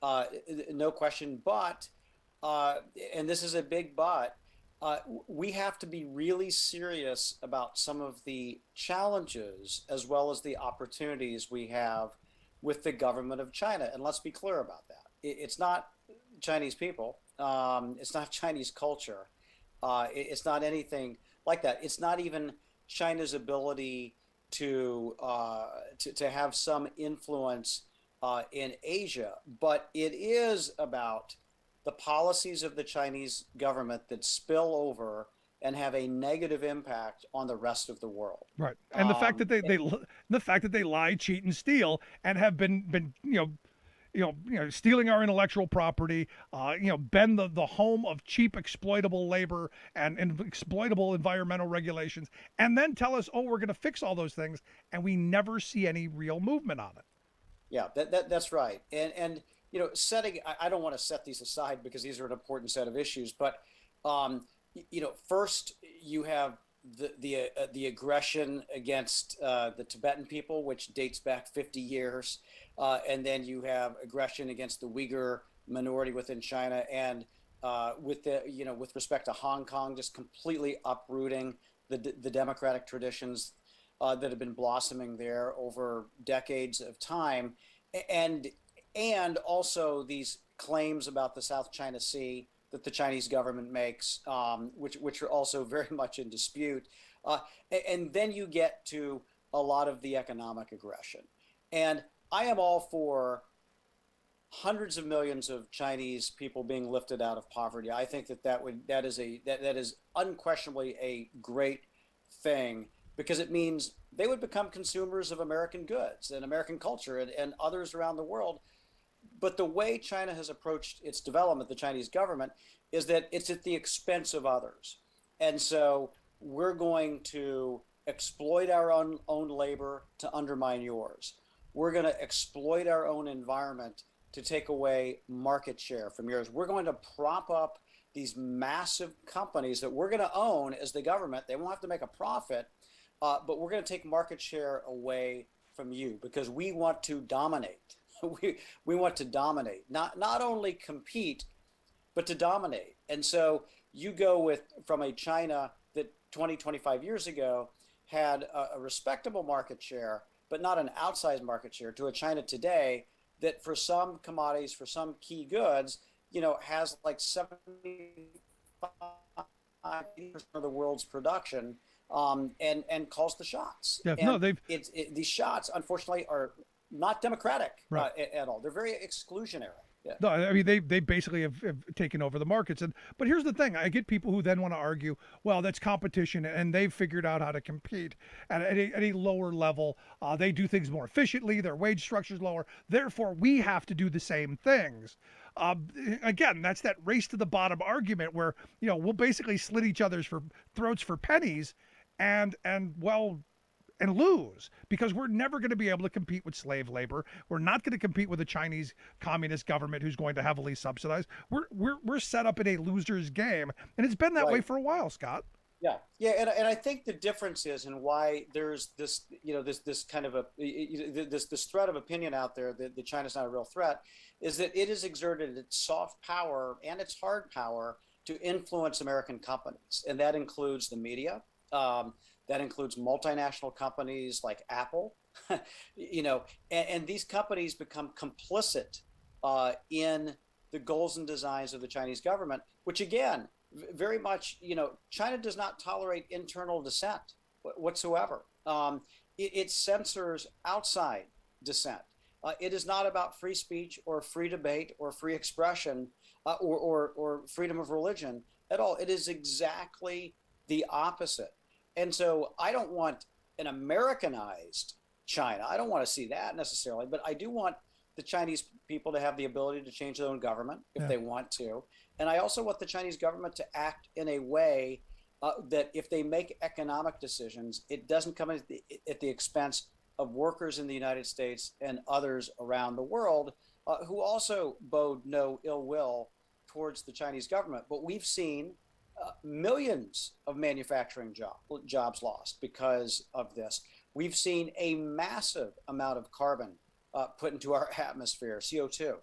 No question. But, and this is a big but, we have to be really serious about some of the challenges as well as the opportunities we have with the government of China. And let's be clear about that. It's not Chinese people. It's not Chinese culture. It's not anything like that. It's not even China's ability to have some influence in Asia, but it is about the policies of the Chinese government that spill over and have a negative impact on the rest of the world. Right, and the fact that they lie, cheat, and steal, and have been stealing our intellectual property, been the home of cheap exploitable labor and exploitable environmental regulations, and then tell us, oh, we're going to fix all those things, and we never see any real movement on it. Yeah, that's right. And I don't want to set these aside because these are an important set of issues, but first you have the aggression against the Tibetan people, which dates back 50 years. And then you have aggression against the Uyghur minority within China, and with respect to Hong Kong, just completely uprooting the democratic traditions that have been blossoming there over decades of time, and also these claims about the South China Sea that the Chinese government makes, which are also very much in dispute. And then you get to a lot of the economic aggression. And I am all for hundreds of millions of Chinese people being lifted out of poverty. I think that is unquestionably a great thing, because it means they would become consumers of American goods and American culture, and others around the world But the way China has approached its development, the Chinese government, is that it's at the expense of others. And so we're going to exploit our own labor to undermine yours. We're going to exploit our own environment to take away market share from yours. We're going to prop up these massive companies that we're going to own as the government. They won't have to make a profit, but we're going to take market share away from you because we want to dominate. we want to dominate, not only compete, but to dominate. And so you go from a China that 20, 25 years ago had a respectable market share, but not an outsized market share, to a China today that for some commodities, for some key goods, has like 75% of the world's production, and calls the shots. Yeah, and no, these shots, unfortunately, are not democratic right. At all. They're very exclusionary. Yeah. No, I mean they basically have taken over the markets, but here's the thing: I get people who then want to argue, well, that's competition, and they've figured out how to compete at a lower level. They do things more efficiently. Their wage structure's lower. Therefore, we have to do the same things. Again, that's that race to the bottom argument where we'll basically slit each other's throats for pennies, and lose because we're never going to be able to compete with slave labor. We're not going to compete with a Chinese communist government who's going to heavily subsidize. We're set up in a loser's game, and it's been that way for a while, Scott. Yeah, and I think the difference is in why there's this this kind of this threat of opinion out there that China's not a real threat, is that it has exerted its soft power and its hard power to influence American companies, and that includes the media. That includes multinational companies like Apple, and these companies become complicit in the goals and designs of the Chinese government, which again, very much, China does not tolerate internal dissent whatsoever. It censors outside dissent. It is not about free speech or free debate or free expression or freedom of religion at all. It is exactly the opposite. And so I don't want an Americanized China. I don't want to see that necessarily, but I do want the Chinese people to have the ability to change their own government if they want to. And I also want the Chinese government to act in a way that if they make economic decisions, it doesn't come at the expense of workers in the United States and others around the world who also bode no ill will towards the Chinese government. But we've seen millions of manufacturing jobs lost because of this. We've seen a massive amount of carbon put into our atmosphere, CO2,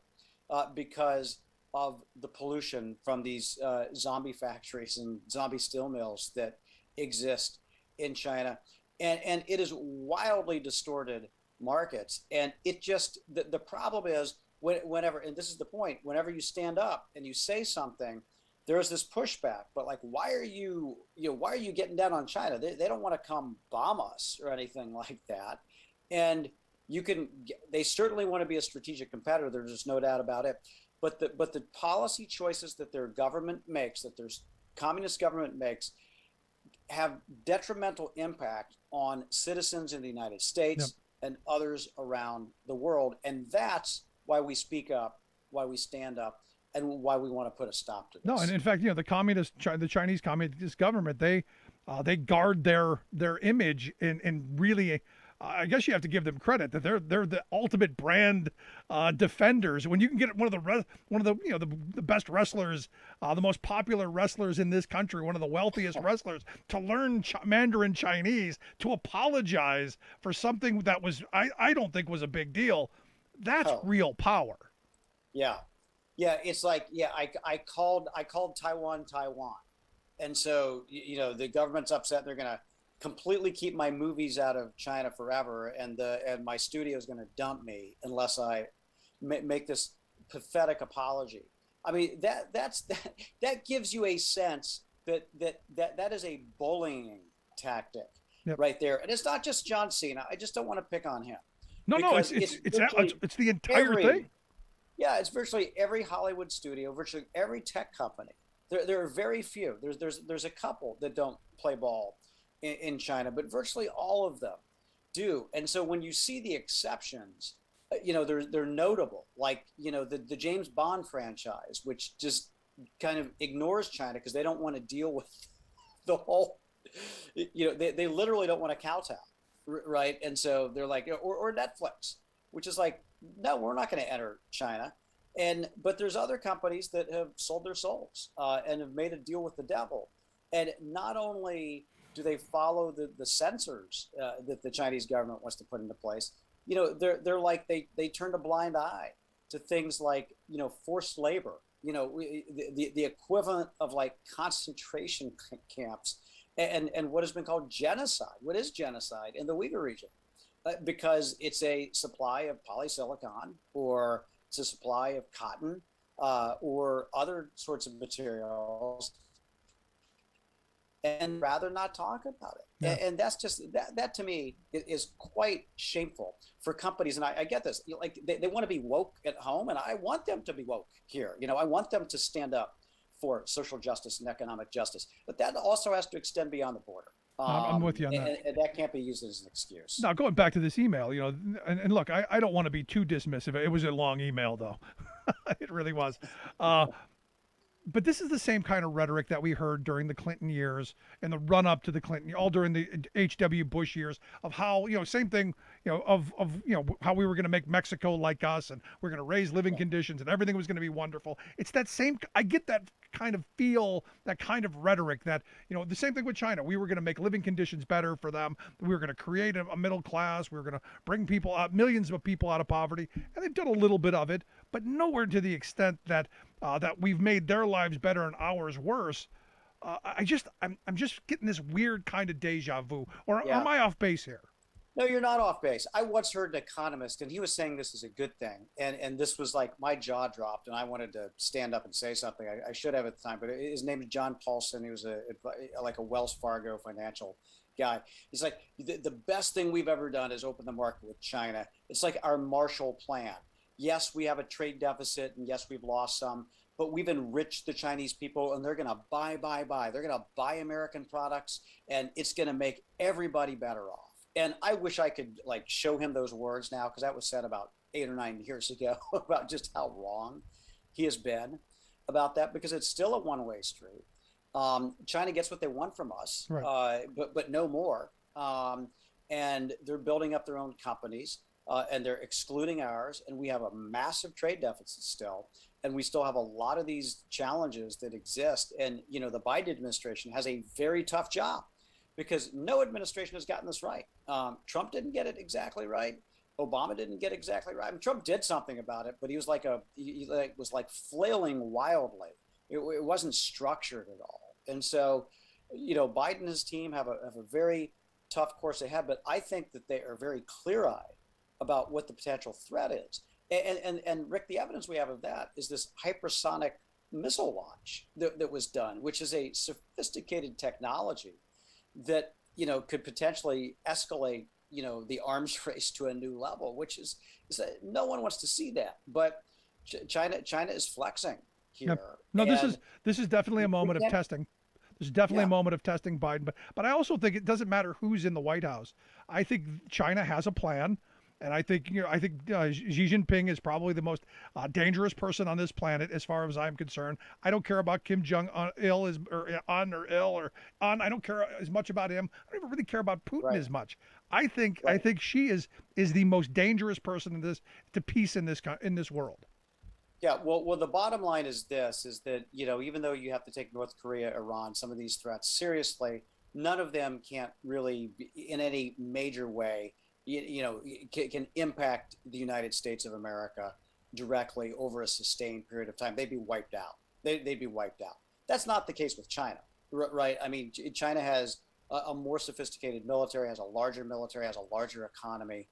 because of the pollution from these zombie factories and zombie steel mills that exist in China. And it is wildly distorted markets. And it just, the problem is whenever, and this is the point, whenever you stand up and you say something, there's this pushback, but like, why are you getting down on China? They don't want to come bomb us or anything like that. And they certainly want to be a strategic competitor. There's just no doubt about it. But the policy choices that their government makes, that their communist government makes, have detrimental impact on citizens in the United States and others around the world. And that's why we speak up, why we stand up, and why we want to put a stop to this. No, and in fact, the Chinese communist government, they guard their image in really. I guess you have to give them credit that they're the ultimate brand defenders. When you can get one of the best wrestlers, the most popular wrestlers in this country, one of the wealthiest wrestlers, to learn Mandarin Chinese, to apologize for something that was I don't think was a big deal, that's real power. Yeah, it's like I called Taiwan, and so the government's upset. They're gonna completely keep my movies out of China forever, and my studio is going to dump me unless I make this pathetic apology. I mean, that gives you a sense that is a bullying tactic right there, and it's not just John Cena. I just don't want to pick on him. No, it's the entire thing. Yeah, it's virtually every Hollywood studio, virtually every tech company. There are very few. There's a couple that don't play ball in China, but virtually all of them do. And so when you see the exceptions, they're notable, like, the James Bond franchise, which just kind of ignores China because they don't want to deal with the whole, they literally don't want to kowtow, right? And so they're like, or Netflix, which is like, no, we're not going to enter China. But there's other companies that have sold their souls and have made a deal with the devil. And not only do they follow the censors that the Chinese government wants to put into place, they're like, they turned a blind eye to things like, forced labor, the equivalent of like concentration camps and what has been called genocide. What is genocide in the Uyghur region? Because it's a supply of polysilicon, or it's a supply of cotton, or other sorts of materials, and rather not talk about it. Yeah. And that's just, that to me is quite shameful for companies. And I get this, like they want to be woke at home, and I want them to be woke here. I want them to stand up for social justice and economic justice, but that also has to extend beyond the border. I'm with you on that. And that can't be used as an excuse. Now, going back to this email, and look, I don't want to be too dismissive. It was a long email, though. It really was. But this is the same kind of rhetoric that we heard during the Clinton years and the run up to the Clinton, all during the H.W. Bush years, of how, same thing, of how we were going to make Mexico like us, and we're going to raise living conditions, and everything was going to be wonderful. It's that same, I get that kind of feel, that kind of rhetoric that, the same thing with China. We were going to make living conditions better for them. We were going to create a middle class. We were going to bring people out, millions of people out of poverty. And they've done a little bit of it, but nowhere to the extent that that we've made their lives better and ours worse. I'm just getting this weird kind of deja vu. Or am I off base here? No, you're not off base. I once heard an economist, and he was saying this is a good thing. And this was like, my jaw dropped, and I wanted to stand up and say something. I should have at the time, but his name is John Paulson. He was like a Wells Fargo financial guy. He's like, the best thing we've ever done is open the market with China. It's like our Marshall Plan. Yes, we have a trade deficit, and yes, we've lost some, but we've enriched the Chinese people, and they're going to buy. They're going to buy American products, and it's going to make everybody better off. And I wish I could like show him those words now, because that was said about 8 or 9 years ago, about just how wrong he has been about that, because it's still a one-way street. China gets what they want from us, right. but no more. And they're building up their own companies. And they're excluding ours, and we have a massive trade deficit still, and we still have a lot of these challenges that exist. And the Biden administration has a very tough job, because no administration has gotten this right. Trump didn't get it exactly right. Obama didn't get it exactly right. I mean, Trump did something about it, but he was like flailing wildly. It wasn't structured at all. And so, Biden and his team have a very tough course ahead. But I think that they are very clear-eyed about what the potential threat is. And Rick, the evidence we have of that is this hypersonic missile launch that was done, which is a sophisticated technology that, could potentially escalate, the arms race to a new level, which is no one wants to see that. But China is flexing here. No, this is definitely a moment of testing. There's definitely a moment of testing Biden, but I also think it doesn't matter who's in the White House. I think China has a plan. And I think Xi Jinping is probably the most dangerous person on this planet, as far as I'm concerned. I don't care about Kim Jong Il I don't care as much about him. I don't even really care about Putin as much. I think Xi is the most dangerous person to peace in this world. Yeah, well, the bottom line is that even though you have to take North Korea, Iran, some of these threats seriously, none of them can't really, in any major way, can impact the United States of America directly over a sustained period of time. They'd be wiped out. They'd be wiped out. That's not the case with China, right? I mean, China has a more sophisticated military, has a larger military, has a larger economy.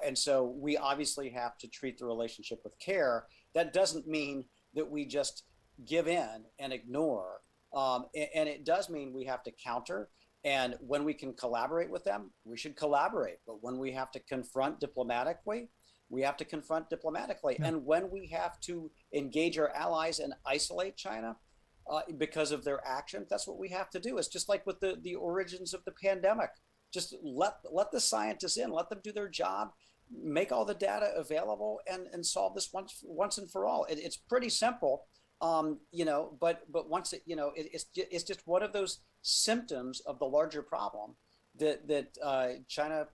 And so we obviously have to treat the relationship with care. That doesn't mean that we just give in and ignore. And it does mean we have to counter. And when we can collaborate with them, we should collaborate. But when we have to confront diplomatically, we have to confront diplomatically. Yeah. And when we have to engage our allies and isolate China because of their actions, that's what we have to do. It's just like with the origins of the pandemic. Just let the scientists in, let them do their job. make all the data available and solve this once and for all. It's pretty simple, but once it's just one of those symptoms of the larger problem that China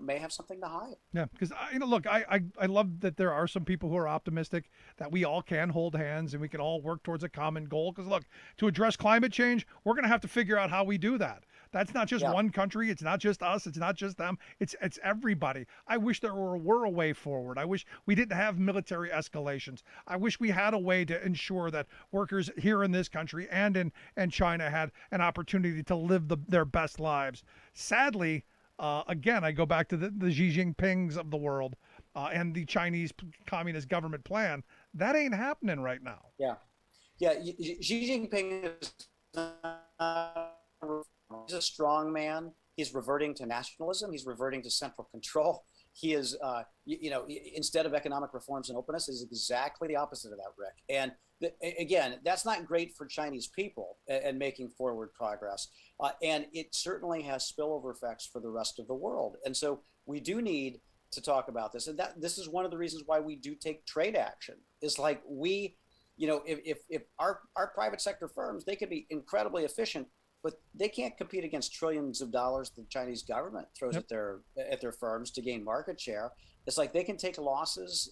may have something to hide. Yeah, because look, I love that there are some people who are optimistic that we all can hold hands and we can all work towards a common goal. Because look, to address climate change, we're going to have to figure out how we do that. That's not just one country. It's not just us. It's not just them. It's everybody. I wish there were a way forward. I wish we didn't have military escalations. I wish we had a way to ensure that workers here in this country and in China had an opportunity to live their best lives. Sadly, again, I go back to the Xi Jinpings of the world and the Chinese Communist government plan. That ain't happening right now. Yeah. Xi Jinping is he's a strong man. He's reverting to nationalism. He's reverting to central control. He is, instead of economic reforms and openness, is exactly the opposite of that, Rick. And again, that's not great for Chinese people and making forward progress. And it certainly has spillover effects for the rest of the world. And so we do need to talk about this. And this is one of the reasons why we do take trade action. It's like if our private sector firms, they could be incredibly efficient, but they can't compete against trillions of dollars the Chinese government throws at their firms to gain market share. It's like they can take losses,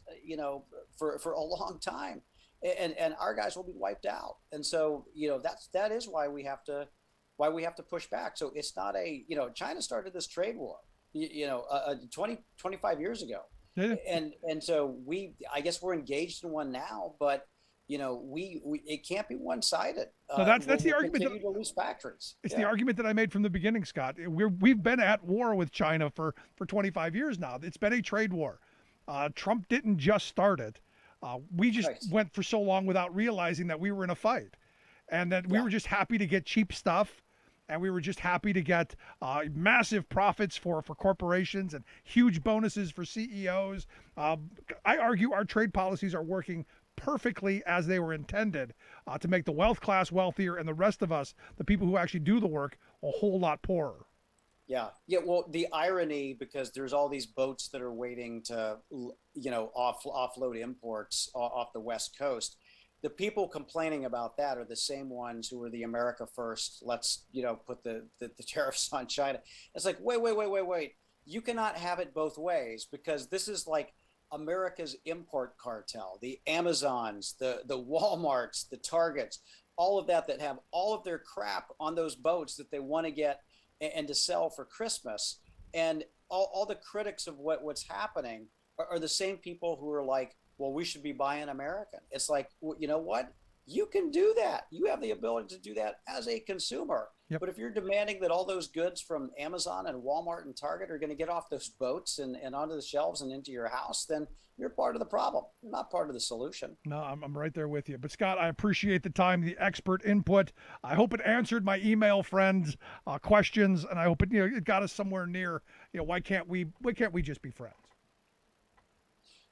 for a long time, and our guys will be wiped out. And so, that is why we have to push back. So it's not China started this trade war, 25 years ago, and so I guess we're engaged in one now, but. It can't be one-sided. No, that's the argument. Continue to lose factories. It's the argument that I made from the beginning, Scott. We've been at war with China for 25 years now. It's been a trade war. Trump didn't just start it. We just went for so long without realizing that we were in a fight, and that we were just happy to get cheap stuff, and we were just happy to get massive profits for corporations and huge bonuses for CEOs. I argue our trade policies are working perfectly as they were intended to make the wealth class wealthier and the rest of us, the people who actually do the work, a whole lot poorer. Yeah. Well, the irony, because there's all these boats that are waiting to, offload imports off the West Coast. The people complaining about that are the same ones who are the America first. Let's, put the tariffs on China. It's like, wait. You cannot have it both ways, because this is like America's import cartel, the Amazons, the Walmarts, the Targets, all of that have all of their crap on those boats that they want to get and to sell for Christmas. And all the critics of what's happening are the same people who are like, well, we should be buying American. It's like, well, you know what? You can do that. You have the ability to do that as a consumer. Yep. But if you're demanding that all those goods from Amazon and Walmart and Target are going to get off those boats and onto the shelves and into your house, then you're part of the problem. You're not part of the solution. No, I'm right there with you. But Scott, I appreciate the time, the expert input. I hope it answered my email friends' questions, and I hope it got us somewhere near. Why can't we just be friends?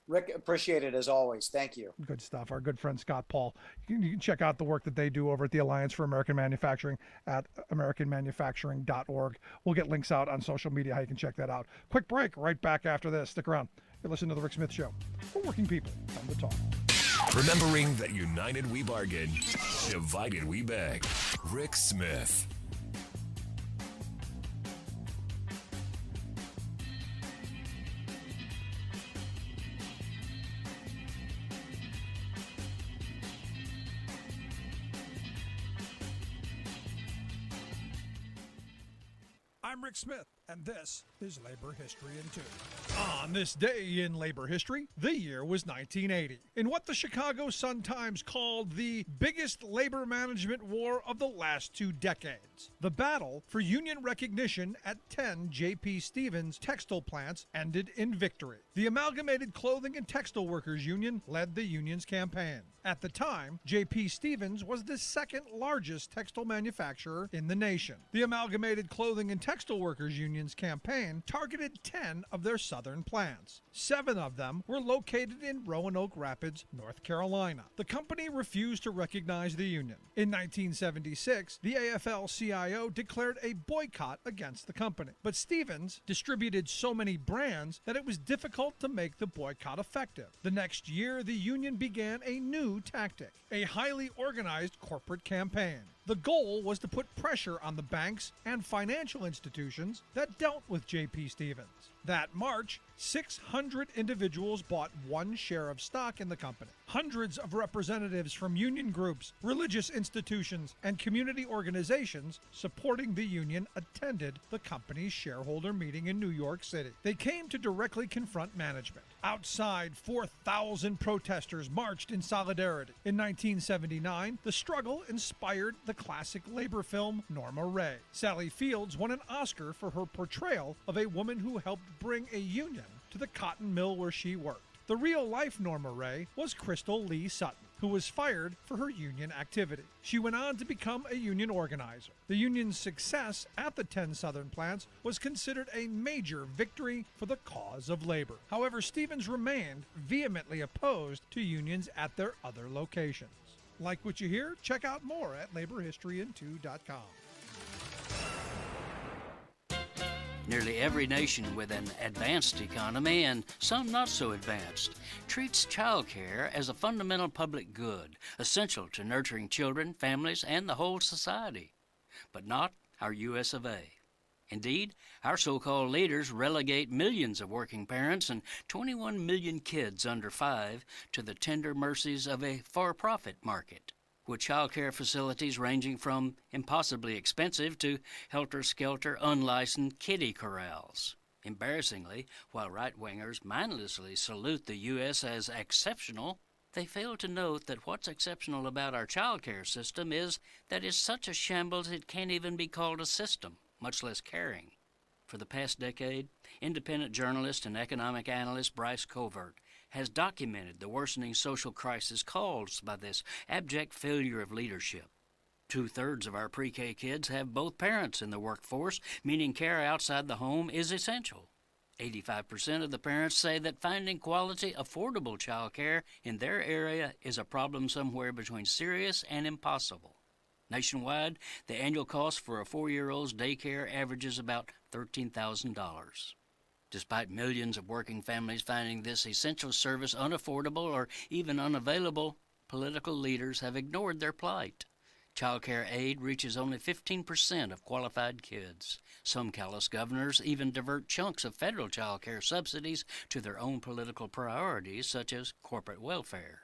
Rick, appreciate it as always. Thank you. Good stuff. Our good friend Scott Paul. You can check out the work that they do over at the Alliance for American Manufacturing at americanmanufacturing.org. We'll get links out on social media how you can check that out. Quick break. Right back after this. Stick around. You're listening to The Rick Smith Show. For working people. Time to talk. Remembering that united we bargain, divided we beg. Rick Smith. I'm Rick Smith, and this is Labor History in 2. On this day in labor history, the year was 1980, in what the Chicago Sun-Times called the biggest labor management war of the last 2 decades. The battle for union recognition at 10 J.P. Stevens textile plants ended in victory. The Amalgamated Clothing and Textile Workers Union led the union's campaign. At the time, J.P. Stevens was the second largest textile manufacturer in the nation. The Amalgamated Clothing and Textile Workers Union's campaign targeted 10 of their southern plants. 7 of them were located in Roanoke Rapids, North Carolina. The company refused to recognize the union. In 1976, the AFL-CIO declared a boycott against the company. But Stevens distributed so many brands that it was difficult to make the boycott effective. The next year, the union began a new tactic, a highly organized corporate campaign. The goal was to put pressure on the banks and financial institutions that dealt with J.P. Stevens. That March, 600 individuals bought 1 share of stock in the company. Hundreds of representatives from union groups, religious institutions, and community organizations supporting the union attended the company's shareholder meeting in New York City. They came to directly confront management. Outside, 4,000 protesters marched in solidarity. In 1979, the struggle inspired the classic labor film Norma Ray. Sally Fields won an Oscar for her portrayal of a woman who helped bring a union to the cotton mill where she worked. The real-life Norma Ray was Crystal Lee Sutton, who was fired for her union activity. She went on to become a union organizer. The union's success at the 10 southern plants was considered a major victory for the cause of labor. However, Stevens remained vehemently opposed to unions at their other locations. Like what you hear? Check out more at laborhistoryin2.com. Nearly every nation with an advanced economy, and some not so advanced, treats child care as a fundamental public good, essential to nurturing children, families, and the whole society. But not our U.S. of A. Indeed, our so-called leaders relegate millions of working parents and 21 million kids under 5 to the tender mercies of a for-profit market, with child care facilities ranging from impossibly expensive to helter-skelter unlicensed kiddie corrals. Embarrassingly, while right-wingers mindlessly salute the U.S. as exceptional, they fail to note that what's exceptional about our child care system is that it's such a shambles it can't even be called a system, much less caring. For the past decade, independent journalist and economic analyst Bryce Covert has documented the worsening social crisis caused by this abject failure of leadership. 2/3 of our pre-K kids have both parents in the workforce, meaning care outside the home is essential. 85% of the parents say that finding quality, affordable child care in their area is a problem somewhere between serious and impossible. Nationwide, the annual cost for a 4-year-old's daycare averages about $13,000. Despite millions of working families finding this essential service unaffordable or even unavailable, political leaders have ignored their plight. Child care aid reaches only 15% of qualified kids. Some callous governors even divert chunks of federal child care subsidies to their own political priorities, such as corporate welfare.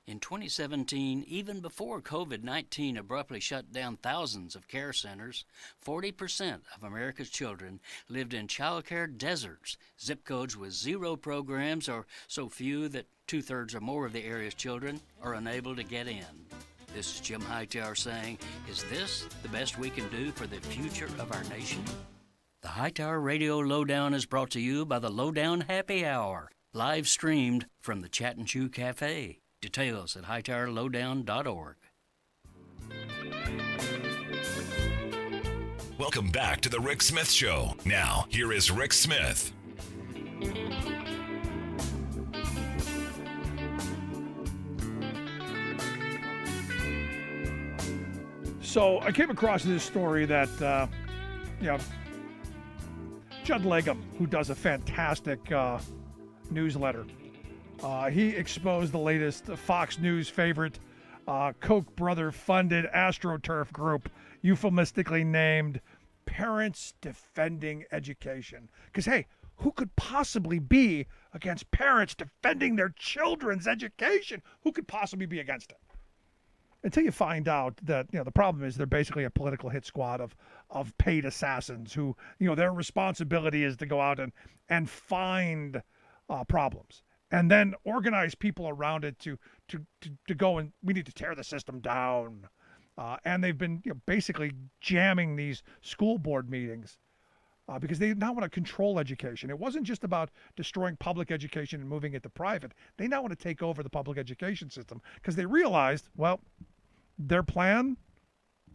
In 2017, even before COVID-19 abruptly shut down thousands of care centers, 40% of America's children lived in child care deserts, zip codes with 0 programs or so few that 2/3 or more of the area's children are unable to get in. This is Jim Hightower saying, is this the best we can do for the future of our nation? The Hightower Radio Lowdown is brought to you by the Lowdown Happy Hour, live streamed from the Chat and Chew Cafe. Details at hightowerlowdown.org. Welcome back to the Rick Smith Show. Now, here is Rick Smith. So I came across this story that, Judd Legum, who does a fantastic newsletter, he exposed the latest Fox News favorite Koch brother-funded AstroTurf group, euphemistically named Parents Defending Education. Because, hey, who could possibly be against parents defending their children's education? Who could possibly be against it? Until you find out that, the problem is they're basically a political hit squad of paid assassins who, their responsibility is to go out and find problems and then organize people around it to go and we need to tear the system down. And they've been basically jamming these school board meetings because they now want to control education. It wasn't just about destroying public education and moving it to private. They now want to take over the public education system because they realized, well, their plan,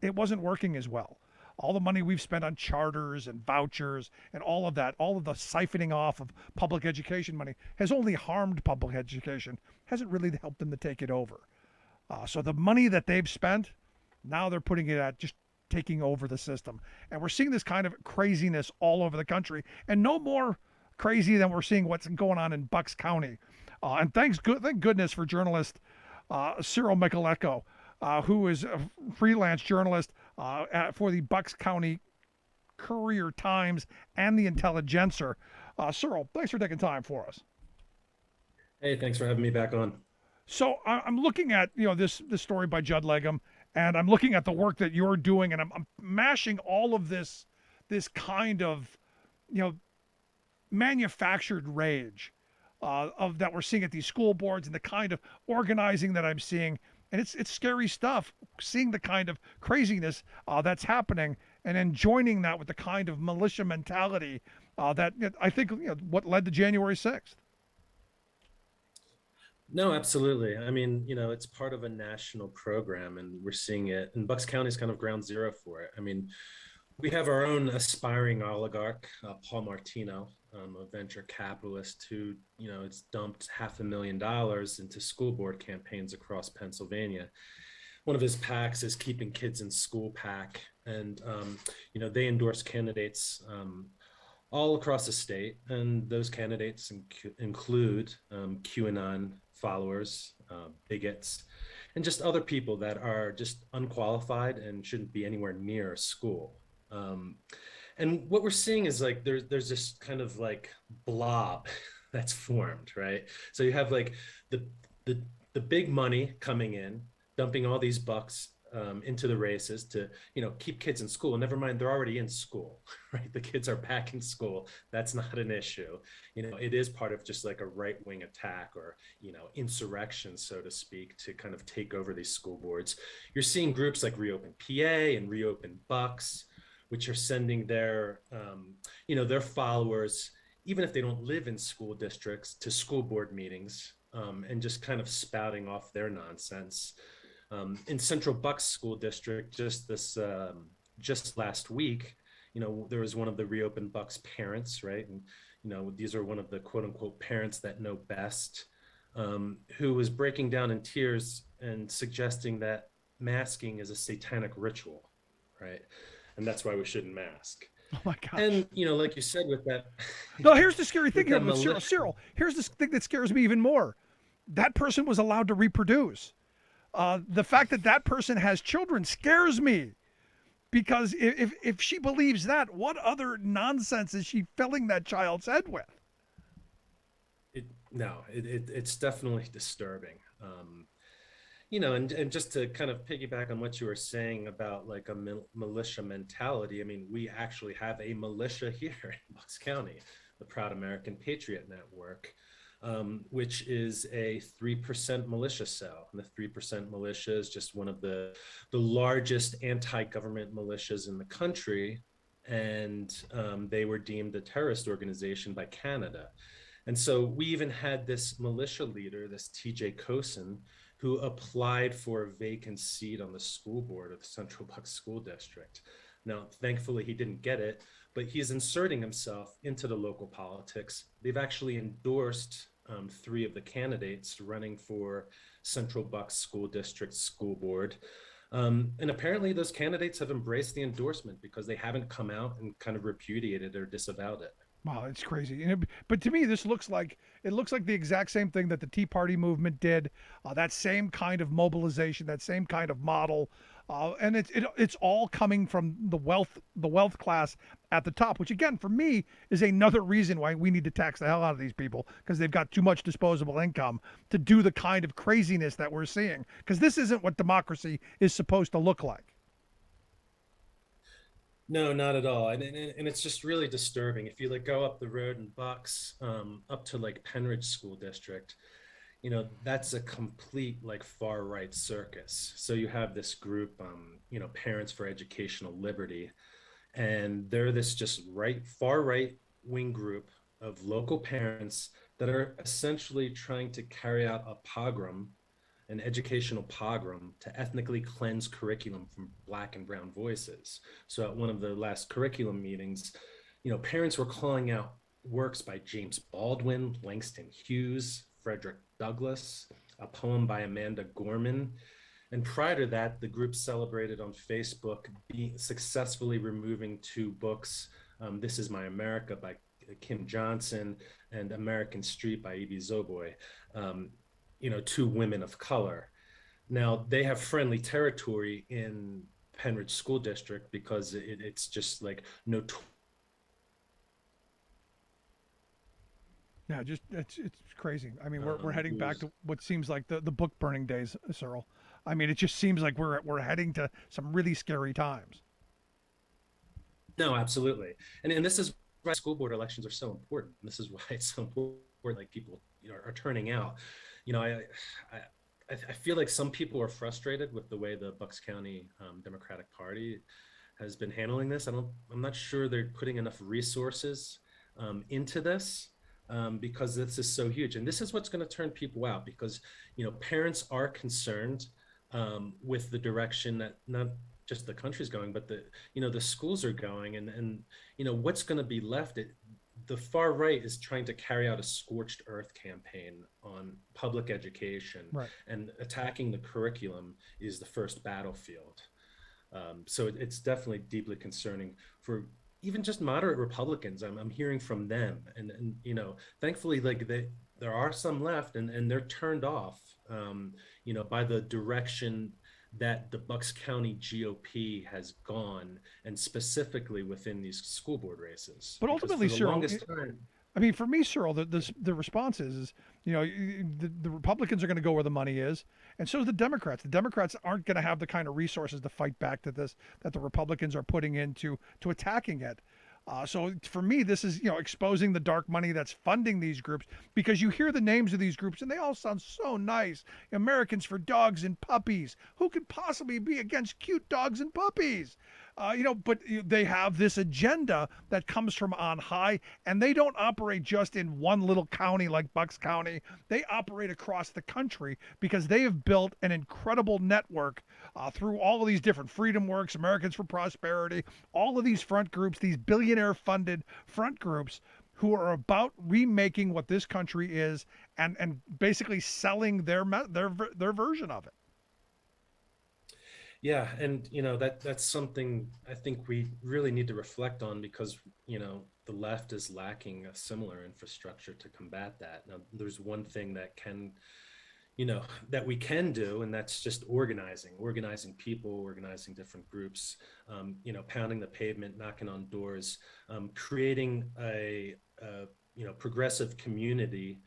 it wasn't working as well. All the money we've spent on charters and vouchers and all of that, all of the siphoning off of public education money has only harmed public education, hasn't really helped them to take it over. So the money that they've spent, now they're putting it at just taking over the system. And we're seeing this kind of craziness all over the country, and no more crazy than we're seeing what's going on in Bucks County. And thank goodness for journalist Cyril Mychalejko, who is a freelance journalist for the Bucks County Courier Times and the Intelligencer. Cyril, thanks for taking time for us. Hey, thanks for having me back on. So I'm looking at this story by Judd Legum, and I'm looking at the work that you're doing, and I'm mashing all of this kind of manufactured rage of that we're seeing at these school boards and the kind of organizing that I'm seeing. And it's scary stuff, seeing the kind of craziness that's happening, and then joining that with the kind of militia mentality that I think what led to January 6th. No, absolutely. I mean, it's part of a national program, and we're seeing it. And Bucks County is kind of ground zero for it. I mean, we have our own aspiring oligarch, Paul Martino, a venture capitalist who, it's dumped $500,000 into school board campaigns across Pennsylvania. One of his PACs is Keeping Kids in School PAC, and they endorse candidates all across the state, and those candidates include QAnon followers, bigots, and just other people that are just unqualified and shouldn't be anywhere near a school. And what we're seeing is like there's this kind of like blob that's formed, right? So you have like the big money coming in, dumping all these bucks into the races to keep kids in school. And never mind, they're already in school, right? The kids are back in school. That's not an issue. It is part of just like a right-wing attack or insurrection, so to speak, to kind of take over these school boards. You're seeing groups like Reopen PA and Reopen Bucks, which are sending their their followers, even if they don't live in school districts, to school board meetings and just kind of spouting off their nonsense. In Central Bucks School District, just last week, there was one of the Reopen Bucks parents, right? And these are one of the quote unquote parents that know best, who was breaking down in tears and suggesting that masking is a satanic ritual, right? And that's why we shouldn't mask. Oh my gosh. And like you said with that. No, here's the scary thing here with Cyril. Here's the thing that scares me even more. That person was allowed to reproduce. The fact that person has children scares me, because if she believes that, what other nonsense is she filling that child's head with? It's definitely disturbing. And just to kind of piggyback on what you were saying about like a militia mentality, I mean, we actually have a militia here in Bucks County, the Proud American Patriot Network, which is a 3% militia cell. And the 3% militia is just one of the largest anti-government militias in the country. And they were deemed a terrorist organization by Canada. And so we even had this militia leader, this TJ Cosin, who applied for a vacant seat on the school board of the Central Bucks School District. Now, thankfully, he didn't get it, but he's inserting himself into the local politics. They've actually endorsed 3 of the candidates running for Central Bucks School District School Board. And apparently those candidates have embraced the endorsement because they haven't come out and kind of repudiated or disavowed it. Wow, it's crazy. But to me, this looks like the exact same thing that the Tea Party movement did. That same kind of mobilization, that same kind of model, and it's all coming from the wealth class at the top, which again, for me, is another reason why we need to tax the hell out of these people, because they've got too much disposable income to do the kind of craziness that we're seeing. Because this isn't what democracy is supposed to look like. No, not at all. And it's just really disturbing. If you like go up the road in Bucks, up to like Penridge School District, that's a complete like far right circus. So you have this group, Parents for Educational Liberty, And they're this just far right wing group of local parents that are essentially trying to carry out a pogrom, an educational pogrom, to ethnically cleanse curriculum from Black and brown voices. So at one of the last curriculum meetings, parents were calling out works by James Baldwin, Langston Hughes, Frederick Douglass, a poem by Amanda Gorman. And prior to that, the group celebrated on Facebook successfully removing 2 books, This Is My America by Kim Johnson and American Street by Evie Zoboy, 2 women of color. Now, they have friendly territory in Penridge School District because it's just like Yeah, just it's crazy. I mean, we're heading back to what seems like the book burning days, Cyril. I mean, it just seems like we're heading to some really scary times. No, absolutely. And this is why school board elections are so important. This is why it's so important, like people, are turning out. I feel like some people are frustrated with the way the Bucks County Democratic Party has been handling this. I'm not sure they're putting enough resources into this. Because this is so huge, and this is what's going to turn people out, because parents are concerned with the direction that not just the country's going, but the schools are going, and what's going to be left. The far right is trying to carry out a scorched earth campaign on public education, right. And attacking the curriculum is the first battlefield. So it's definitely deeply concerning for even just moderate Republicans. I'm hearing from them, and thankfully, like there are some left, and they're turned off, by the direction that the Bucks County GOP has gone, and specifically within these school board races. But ultimately, Cyril, I mean, for me, Cyril, the response is the Republicans are going to go where the money is, and so is the Democrats. The Democrats aren't going to have the kind of resources to fight back to this that the Republicans are putting into attacking it. So for me, this is exposing the dark money that's funding these groups, because you hear the names of these groups and they all sound so nice. Americans for Dogs and Puppies. Who could possibly be against cute dogs and puppies? But they have this agenda that comes from on high, and they don't operate just in one little county like Bucks County. They operate across the country because they have built an incredible network through all of these different Freedom Works, Americans for Prosperity, all of these front groups, these billionaire-funded front groups who are about remaking what this country is and basically selling their version of it. Yeah, and that's something I think we really need to reflect on, because the left is lacking a similar infrastructure to combat that. Now, there's one thing that that we can do, and that's just organizing people, organizing different groups, pounding the pavement, knocking on doors, creating a progressive community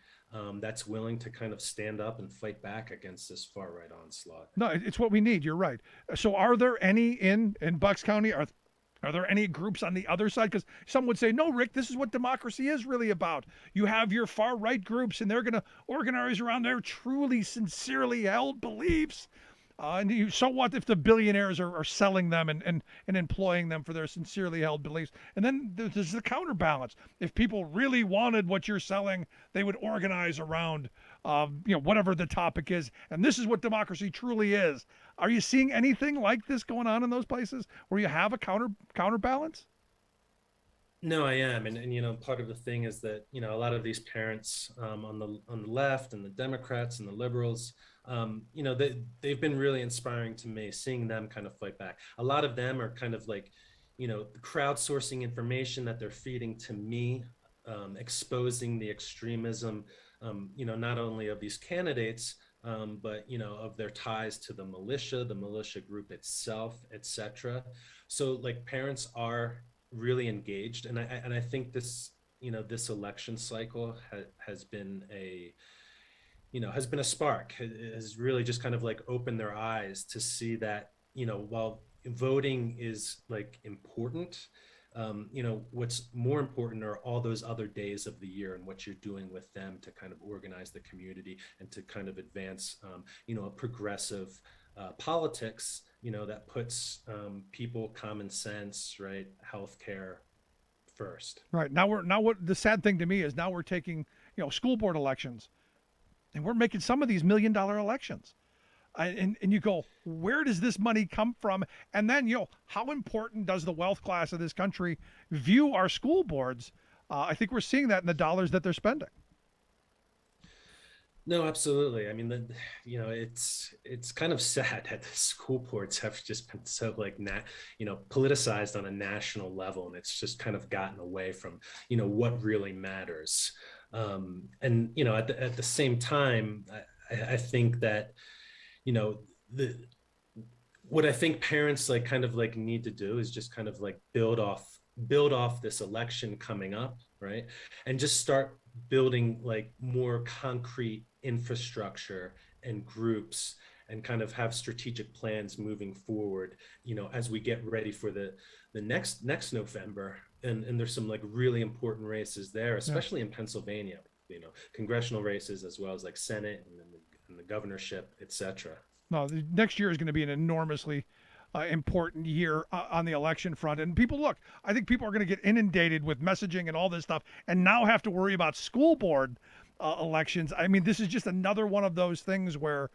that's willing to kind of stand up and fight back against this far right onslaught. No, it's what we need. You're right. So are there any in Bucks County? Are there any groups on the other side? Because some would say, no, Rick, this is what democracy is really about. You have your far right groups, and they're going to organize around their truly, sincerely held beliefs. So what if the billionaires are selling them and employing them for their sincerely held beliefs? And then there's the counterbalance. If people really wanted what you're selling, they would organize around, whatever the topic is. And this is what democracy truly is. Are you seeing anything like this going on in those places where you have a counterbalance? No, I am, and part of the thing is that a lot of these parents on the left, and the Democrats and the liberals, they've been really inspiring to me, seeing them kind of fight back. A lot of them are kind of like, crowdsourcing information that they're feeding to me, exposing the extremism, not only of these candidates, but of their ties to the militia group itself, etc. So like parents are really engaged, and I think this this election cycle has been a spark. It has really just kind of like opened their eyes to see that while voting is like important, what's more important are all those other days of the year and what you're doing with them to kind of organize the community and to kind of advance a progressive politics, that puts people, common sense, right, healthcare first. Right. What the sad thing to me is now we're taking, school board elections and we're making some of these $1 million elections. And you go, where does this money come from? And then, how important does the wealth class of this country view our school boards? I think we're seeing that in the dollars that they're spending. No, absolutely. I mean, it's kind of sad that the school boards have just been so politicized on a national level, and it's just kind of gotten away from, what really matters. And at the same time, I think that, what I think parents need to do is just kind of build off this election coming up, right, and just start building more concrete infrastructure and groups, and kind of have strategic plans moving forward, as we get ready for the next November. And there's some really important races there, especially in Pennsylvania, congressional races, as well as Senate and the governorship, etc. No, the next year is going to be an enormously important year on the election front. And I think people are going to get inundated with messaging and all this stuff, and now have to worry about school board elections. I mean, this is just another one of those things where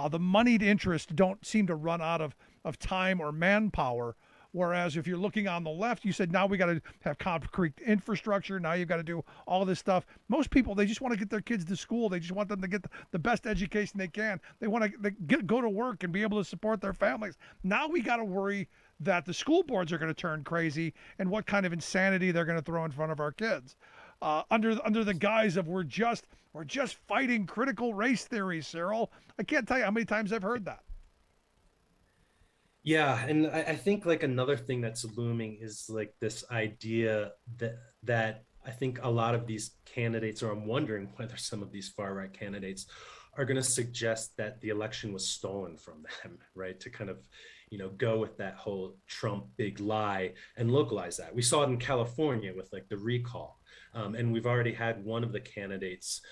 the moneyed interests don't seem to run out of time or manpower. Whereas if you're looking on the left, you said, now we got to have concrete infrastructure. Now you've got to do all this stuff. Most people, they just want to get their kids to school. They just want them to get the best education they can. They want to go to work and be able to support their families. Now we got to worry that the school boards are going to turn crazy and what kind of insanity they're going to throw in front of our kids. Under the guise of we're just fighting critical race theory, Cyril. I can't tell you how many times I've heard that. Yeah, and I think another thing that's looming is this idea that I think a lot of these candidates, or I'm wondering whether some of these far right candidates are going to suggest that the election was stolen from them, right? To kind of, go with that whole Trump big lie and localize that. We saw it in California with the recall. And we've already had one of the candidates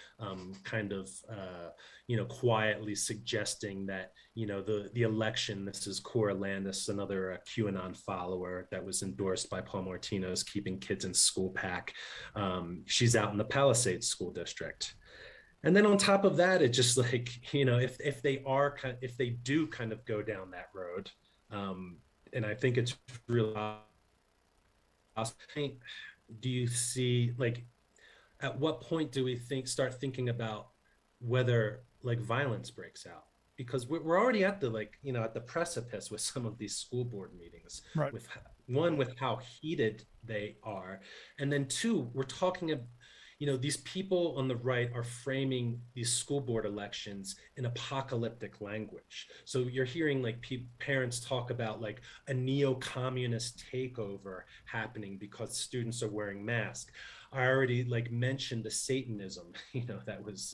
quietly suggesting that, the election, this is Cora Landis, another QAnon follower that was endorsed by Paul Martino's Keeping Kids in School PAC. She's out in the Palisades School District. And then on top of that, it just if they do kind of go down that road, and I think it's really, do you see at what point do we start thinking about whether violence breaks out? Because we're already at the at the precipice with some of these school board meetings, right? With how heated they are, and then two, we're talking these people on the right are framing these school board elections in apocalyptic language. So you're hearing parents talk about a neo-communist takeover happening because students are wearing masks. I already mentioned the Satanism, that was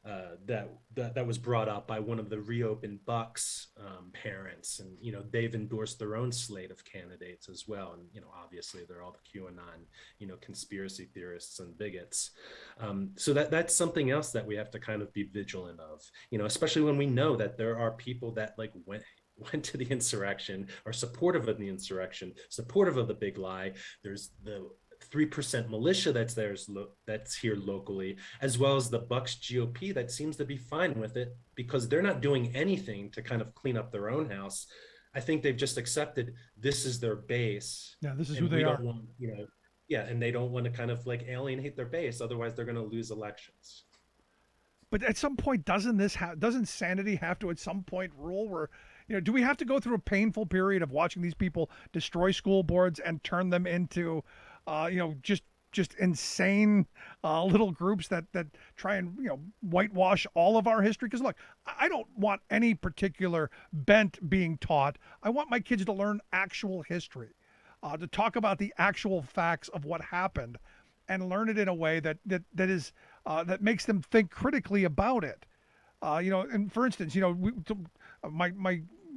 that was brought up by one of the Reopen Bucks parents, and they've endorsed their own slate of candidates as well, and obviously they're all the QAnon conspiracy theorists and bigots. So that's something else that we have to kind of be vigilant of, especially when we know that there are people that went to the insurrection, are supportive of the insurrection, supportive of the big lie. There's the 3% militia that's here locally, as well as the Bucks GOP that seems to be fine with it because they're not doing anything to kind of clean up their own house. I think they've just accepted this is their base. Yeah, this is who they are. And they don't want to kind of alienate their base, otherwise they're going to lose elections. But at some point, doesn't sanity have to at some point rule where, do we have to go through a painful period of watching these people destroy school boards and turn them into just insane little groups that try and whitewash all of our history? Because look, I don't want any particular bent being taught. I want my kids to learn actual history, to talk about the actual facts of what happened, and learn it in a way that makes them think critically about it. And for instance,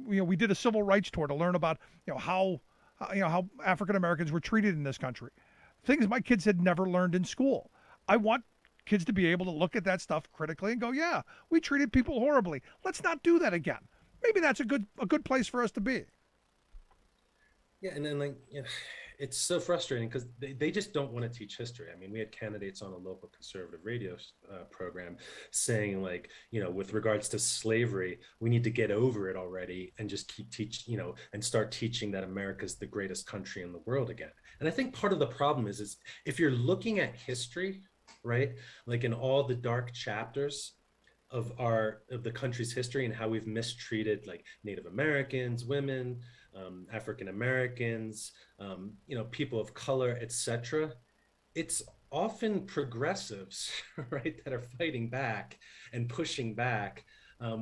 we did a civil rights tour to learn about how African Americans were treated in this country. Things my kids had never learned in school. I want kids to be able to look at that stuff critically and go, yeah, we treated people horribly. Let's not do that again. maybe that's a good place for us to be. Yeah, and then like, it's so frustrating because they just don't want to teach history. I mean, we had candidates on a local conservative radio program saying like, with regards to slavery, we need to get over it already and just keep and start teaching that America's the greatest country in the world again. And I think part of the problem is if you're looking at history, right, like in all the dark chapters of the country's history and how we've mistreated like Native Americans, women, African Americans, people of color, etc. It's often progressives, right, that are fighting back and pushing back,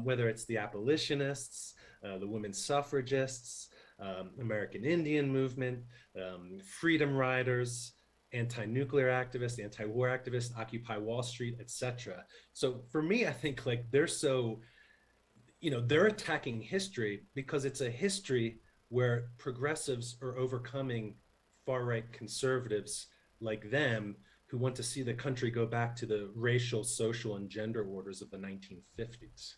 whether it's the abolitionists, the women's suffragists, American Indian movement, freedom riders, anti-nuclear activists, anti-war activists, Occupy Wall Street, etc. So for me, I think like they're attacking history because it's a history where progressives are overcoming far-right conservatives like them who want to see the country go back to the racial, social, and gender orders of the 1950s.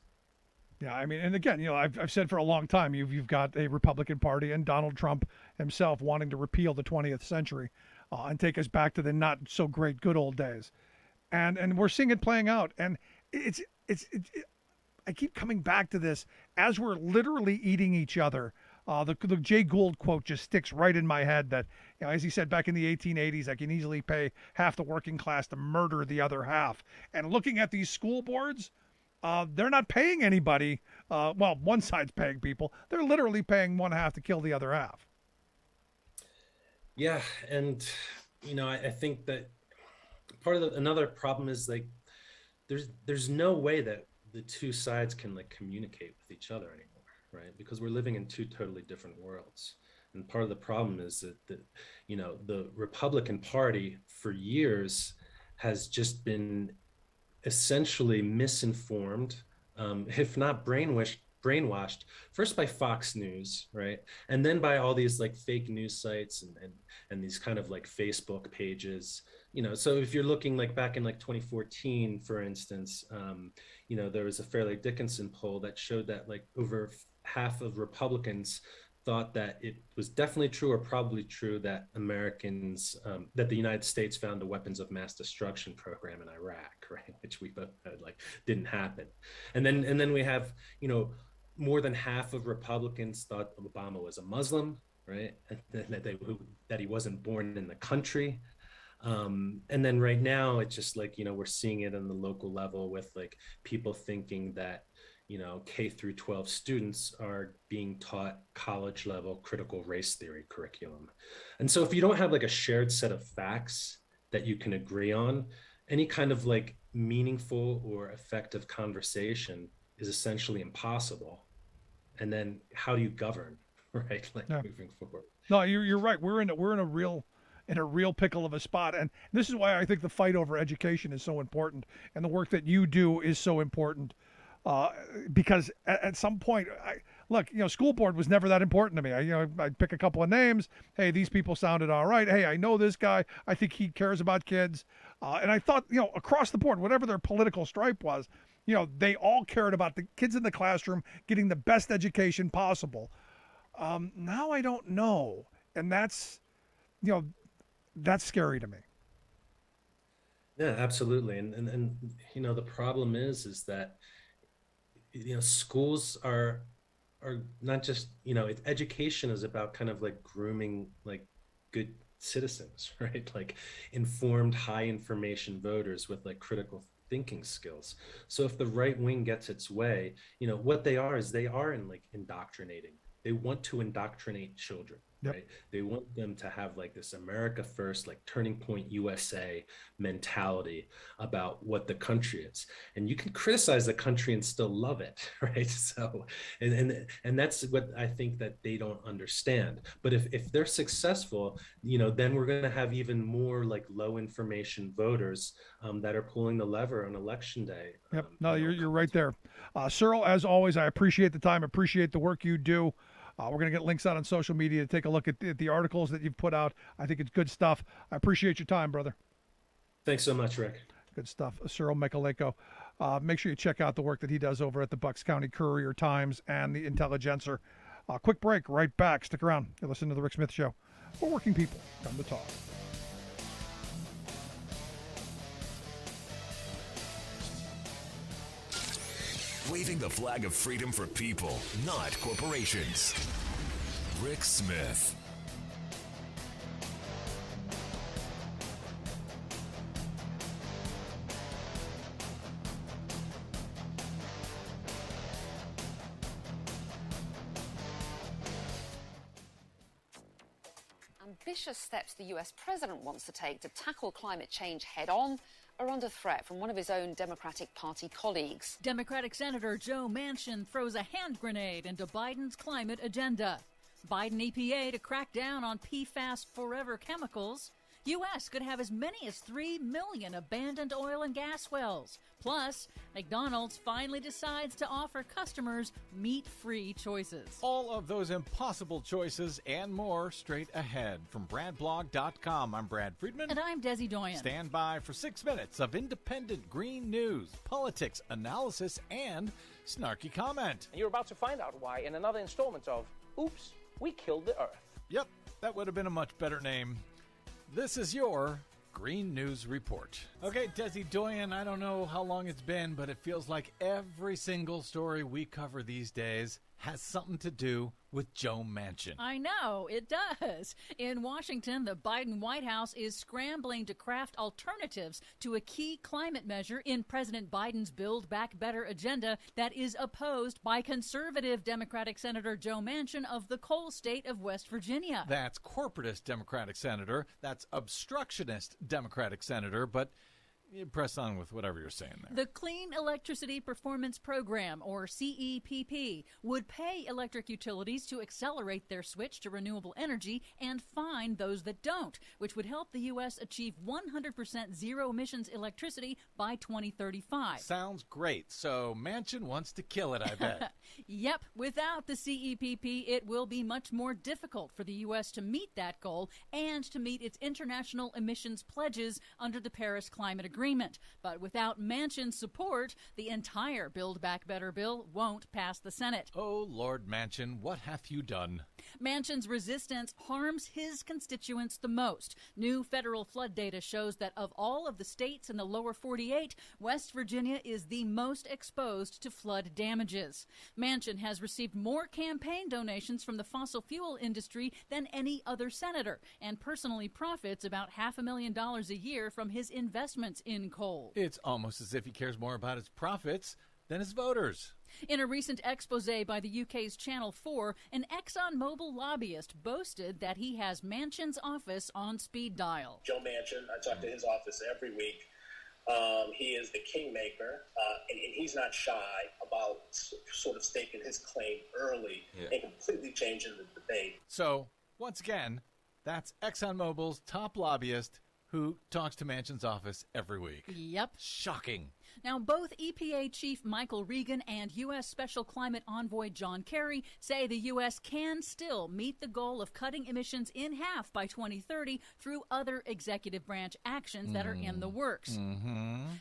Yeah, I mean, and again, I've said for a long time, you've got a Republican Party and Donald Trump himself wanting to repeal the 20th century and take us back to the not so great good old days, and we're seeing it playing out, and it's I keep coming back to this as we're literally eating each other. The Jay Gould quote just sticks right in my head that, as he said back in the 1880s, I can easily pay half the working class to murder the other half. And looking at these school boards, they're not paying anybody. Well, one side's paying people. They're literally paying one half to kill the other half. Yeah, and I think that another problem is like there's no way that the two sides can like communicate with each other anymore. Right, because we're living in two totally different worlds, and part of the problem is that the Republican Party for years has just been essentially misinformed, if not brainwashed, first by Fox News, right, and then by all these like fake news sites and these kind of like Facebook pages. So if you're looking like back in like 2014, for instance, there was a Fairleigh Dickinson poll that showed that like over half of Republicans thought that it was definitely true or probably true that that the United States found a weapons of mass destruction program in Iraq, right? Which we both had, like, didn't happen. And then we have, more than half of Republicans thought Obama was a Muslim, right? That he wasn't born in the country. And then right now it's just like, we're seeing it on the local level with like people thinking that, K through 12 students are being taught college level critical race theory curriculum. And so if you don't have like a shared set of facts that you can agree on, any kind of like meaningful or effective conversation is essentially impossible. And then how do you govern, right? Like moving forward. No, you're right. We're in a real pickle of a spot. And this is why I think the fight over education is so important. And the work that you do is so important. Because at some point, school board was never that important to me. I'd pick a couple of names. Hey, these people sounded all right. Hey, I know this guy. I think he cares about kids. And I thought, across the board, whatever their political stripe was, they all cared about the kids in the classroom getting the best education possible. Now I don't know. And that's scary to me. Yeah, absolutely. And the problem is that, schools are not just, education is about kind of like grooming like good citizens, right? Like informed, high information voters with like critical thinking skills. So if the right wing gets its way, what they are indoctrinating. They want to indoctrinate children. Yep. Right? They want them to have like this America first, like Turning Point USA mentality about what the country is. And you can criticize the country and still love it, right? So, and that's what I think that they don't understand. But if they're successful, then we're going to have even more like low information voters that are pulling the lever on election day. Yep. No, you're right there. Cyril, as always, I appreciate the time, appreciate the work you do. We're going to get links out on social media to take a look at the articles that you've put out. I think it's good stuff. I appreciate your time, brother. Thanks so much, Rick. Good stuff. Cyril Mychalejko. Make sure you check out the work that he does over at the Bucks County Courier-Times and the Intelligencer. Quick break, right back. Stick around. You're listening to The Rick Smith Show. For working people, come to talk. Waving the flag of freedom for people, not corporations. Rick Smith. Ambitious steps the US president wants to take to tackle climate change head-on are under threat from one of his own Democratic Party colleagues. Democratic Senator Joe Manchin throws a hand grenade into Biden's climate agenda. Biden EPA to crack down on PFAS forever chemicals. U.S. could have as many as 3 million abandoned oil and gas wells. Plus, McDonald's finally decides to offer customers meat-free choices. All of those impossible choices and more straight ahead. From BradBlog.com, I'm Brad Friedman. And I'm Desi Doyen. Stand by for 6 minutes of independent green news, politics, analysis, and snarky comment. And you're about to find out why in another installment of Oops, We Killed the Earth. Yep, that would have been a much better name. This is your Green News Report. Okay, Desi Doyen, I don't know how long it's been, but it feels like every single story we cover these days has something to do with Joe Manchin. I know, it does. In Washington, the Biden White House is scrambling to craft alternatives to a key climate measure in President Biden's Build Back Better agenda that is opposed by conservative Democratic Senator Joe Manchin of the coal state of West Virginia. That's corporatist Democratic Senator. That's obstructionist Democratic Senator, but you press on with whatever you're saying there. The Clean Electricity Performance Program, or CEPP, would pay electric utilities to accelerate their switch to renewable energy and fine those that don't, which would help the U.S. achieve 100% zero-emissions electricity by 2035. Sounds great. So Manchin wants to kill it, I bet. Yep. Without the CEPP, it will be much more difficult for the U.S. to meet that goal and to meet its international emissions pledges under the Paris Climate Agreement. But without Manchin's support, the entire Build Back Better bill won't pass the Senate. Oh, Lord Manchin, what hath you done? Manchin's resistance harms his constituents the most. New federal flood data shows that of all of the states in the lower 48, West Virginia is the most exposed to flood damages. Manchin has received more campaign donations from the fossil fuel industry than any other senator and personally profits about $500,000 a year from his investments in coal. It's almost as if he cares more about his profits than his voters. In a recent expose by the UK's Channel 4, an ExxonMobil lobbyist boasted that he has Manchin's office on speed dial. Joe Manchin, I talk to his office every week. He is the kingmaker, and he's not shy about sort of staking his claim early and completely changing the debate. So, once again, that's ExxonMobil's top lobbyist who talks to Manchin's office every week. Yep. Shocking. Now, both EPA Chief Michael Regan and U.S. Special Climate Envoy John Kerry say the U.S. can still meet the goal of cutting emissions in half by 2030 through other executive branch actions that are in the works.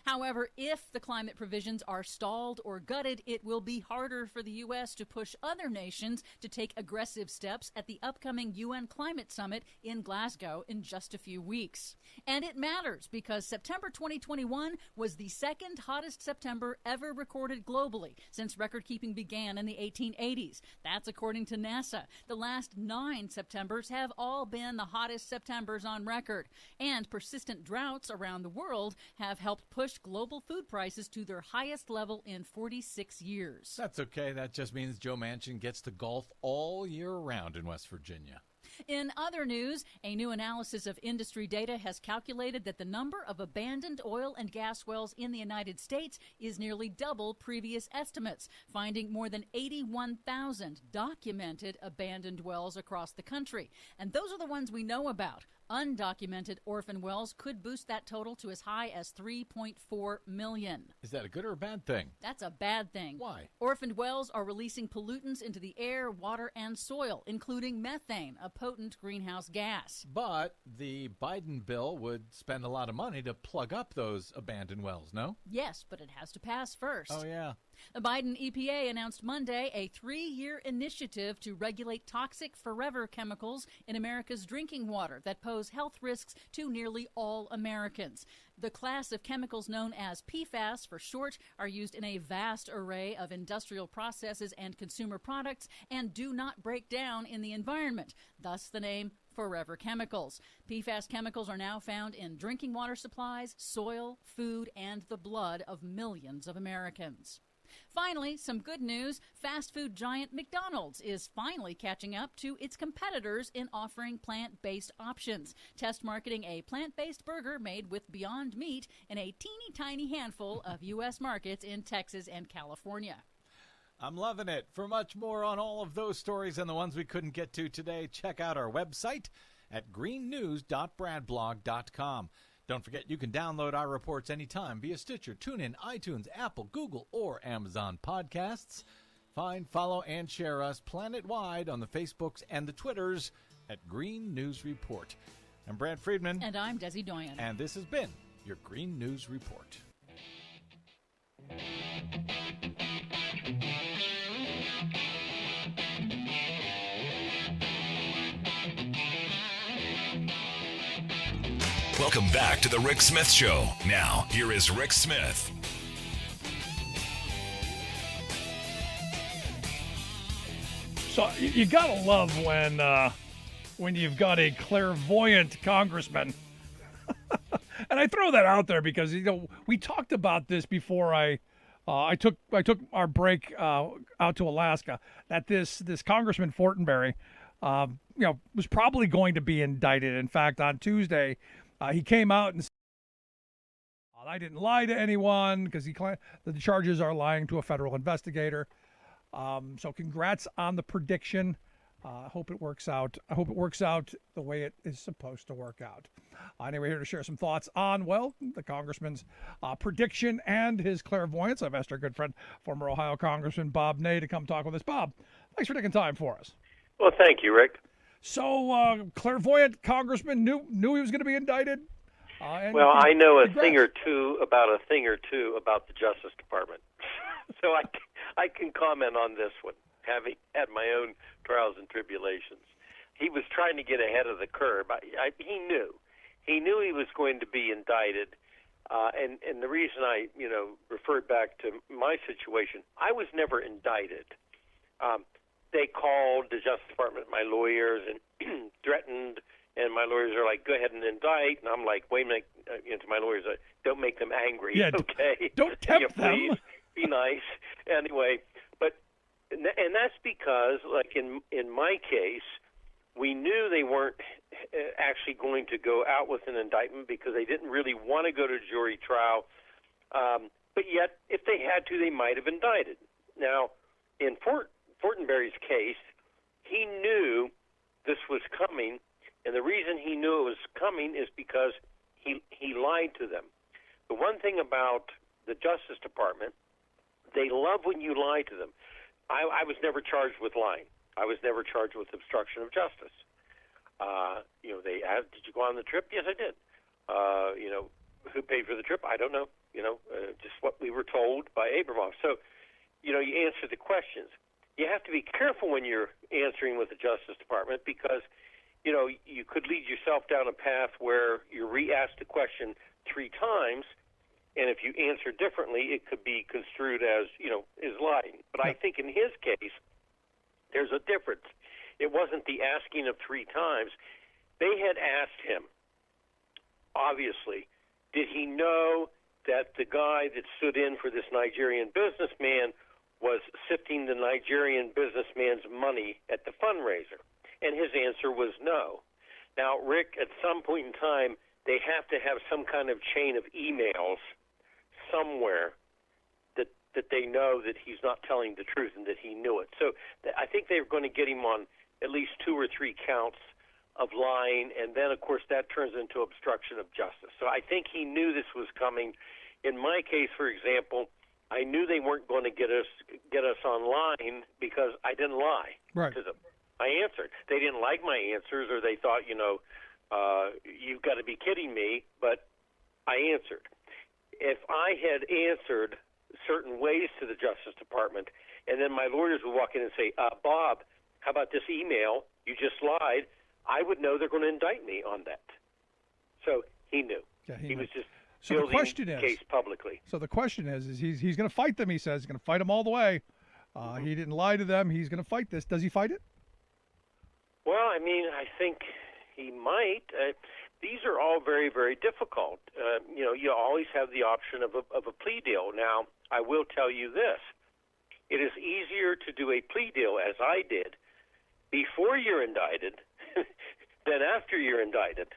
However, if the climate provisions are stalled or gutted, it will be harder for the U.S. to push other nations to take aggressive steps at the upcoming UN Climate Summit in Glasgow in just a few weeks. And it matters because September 2021 was the second hottest September ever recorded globally since record-keeping began in the 1880s. That's according to NASA. The last 9 Septembers have all been the hottest Septembers on record. And persistent droughts around the world have helped push global food prices to their highest level in 46 years. That's okay. That just means Joe Manchin gets to golf all year round in West Virginia. In other news, a new analysis of industry data has calculated that the number of abandoned oil and gas wells in the United States is nearly double previous estimates, finding more than 81,000 documented abandoned wells across the country. And those are the ones we know about. Undocumented orphan wells could boost that total to as high as 3.4 million. Is that a good or a bad thing? That's a bad thing. Why? Orphaned wells are releasing pollutants into the air, water, and soil, including methane, a potent greenhouse gas. But the Biden bill would spend a lot of money to plug up those abandoned wells, no? Yes, but it has to pass first. Oh, yeah. The Biden EPA announced Monday a 3-year initiative to regulate toxic forever chemicals in America's drinking water that pose health risks to nearly all Americans. The class of chemicals known as PFAS for short are used in a vast array of industrial processes and consumer products and do not break down in the environment, thus the name forever chemicals. PFAS chemicals are now found in drinking water supplies, soil, food, and the blood of millions of Americans. Finally, some good news. Fast food giant McDonald's is finally catching up to its competitors in offering plant-based options. Test marketing a plant-based burger made with Beyond Meat in a teeny tiny handful of U.S. markets in Texas and California. I'm loving it. For much more on all of those stories and the ones we couldn't get to today, check out our website at greennews.bradblog.com. Don't forget you can download our reports anytime via Stitcher, TuneIn, iTunes, Apple, Google, or Amazon Podcasts. Find, follow, and share us planet-wide on the Facebooks and the Twitters at Green News Report. I'm Brad Friedman. And I'm Desi Doyen. And this has been your Green News Report. Welcome back to the Rick Smith Show. Now, here is Rick Smith. So you gotta love when you've got a clairvoyant congressman. And I throw that out there because we talked about this before I took our break out to Alaska. That this Congressman Fortenberry, was probably going to be indicted. In fact, on Tuesday, he came out and said, I didn't lie to anyone because the charges are lying to a federal investigator. So congrats on the prediction. I hope it works out. I hope it works out the way it is supposed to work out. Anyway, here to share some thoughts on, the congressman's prediction and his clairvoyance. I've asked our good friend, former Ohio Congressman Bob Ney, to come talk with us. Bob, thanks for taking time for us. Well, thank you, Rick. So, clairvoyant congressman knew he was going to be indicted? Well, I know a thing or two about the Justice Department. So I can comment on this one, having had my own trials and tribulations. He was trying to get ahead of the curve. He knew he was going to be indicted. And the reason I, referred back to my situation, I was never indicted. They called the Justice Department, my lawyers, and threatened, and my lawyers are like, go ahead and indict. And I'm like, wait a minute, to my lawyers, don't make them angry, okay? Don't tempt them. Please, be nice. Anyway, and that's because, like in my case, we knew they weren't actually going to go out with an indictment because they didn't really want to go to jury trial. But yet, if they had to, they might have indicted. Now, in Fortenberry's case, he knew this was coming, and the reason he knew it was coming is because he lied to them. The one thing about the Justice Department, they love when you lie to them. I was never charged with lying. I was never charged with obstruction of justice. They asked, did you go on the trip? Yes, I did. Who paid for the trip? I don't know. Just what we were told by Abramoff. So, you answer the questions. You have to be careful when you're answering with the Justice Department because, you could lead yourself down a path where you re-asked a question 3 times, and if you answer differently, it could be construed as, is lying. But I think in his case, there's a difference. It wasn't the asking of 3 times. They had asked him, obviously, did he know that the guy that stood in for this Nigerian businessman was sifting the Nigerian businessman's money at the fundraiser? And his answer was no. Now, Rick, at some point in time, they have to have some kind of chain of emails somewhere that they know that he's not telling the truth and that he knew it. So I think they're going to get him on at least 2 or 3 counts of lying, and then, of course, that turns into obstruction of justice. So I think he knew this was coming. In my case, for example, I knew they weren't going to get us online because I didn't lie to them. I answered. They didn't like my answers, or they thought, you've got to be kidding me, but I answered. If I had answered certain ways to the Justice Department, and then my lawyers would walk in and say, Bob, how about this email? You just lied. I would know they're going to indict me on that. So he knew. Yeah, he was just so building the question the is, case publicly. So the question is he's going to fight them, he says. He's going to fight them all the way. He didn't lie to them. He's going to fight this. Does he fight it? Well, I mean, I think he might. These are all very, very difficult. You always have the option of a plea deal. Now, I will tell you this. It is easier to do a plea deal, as I did, before you're indicted than after you're indicted.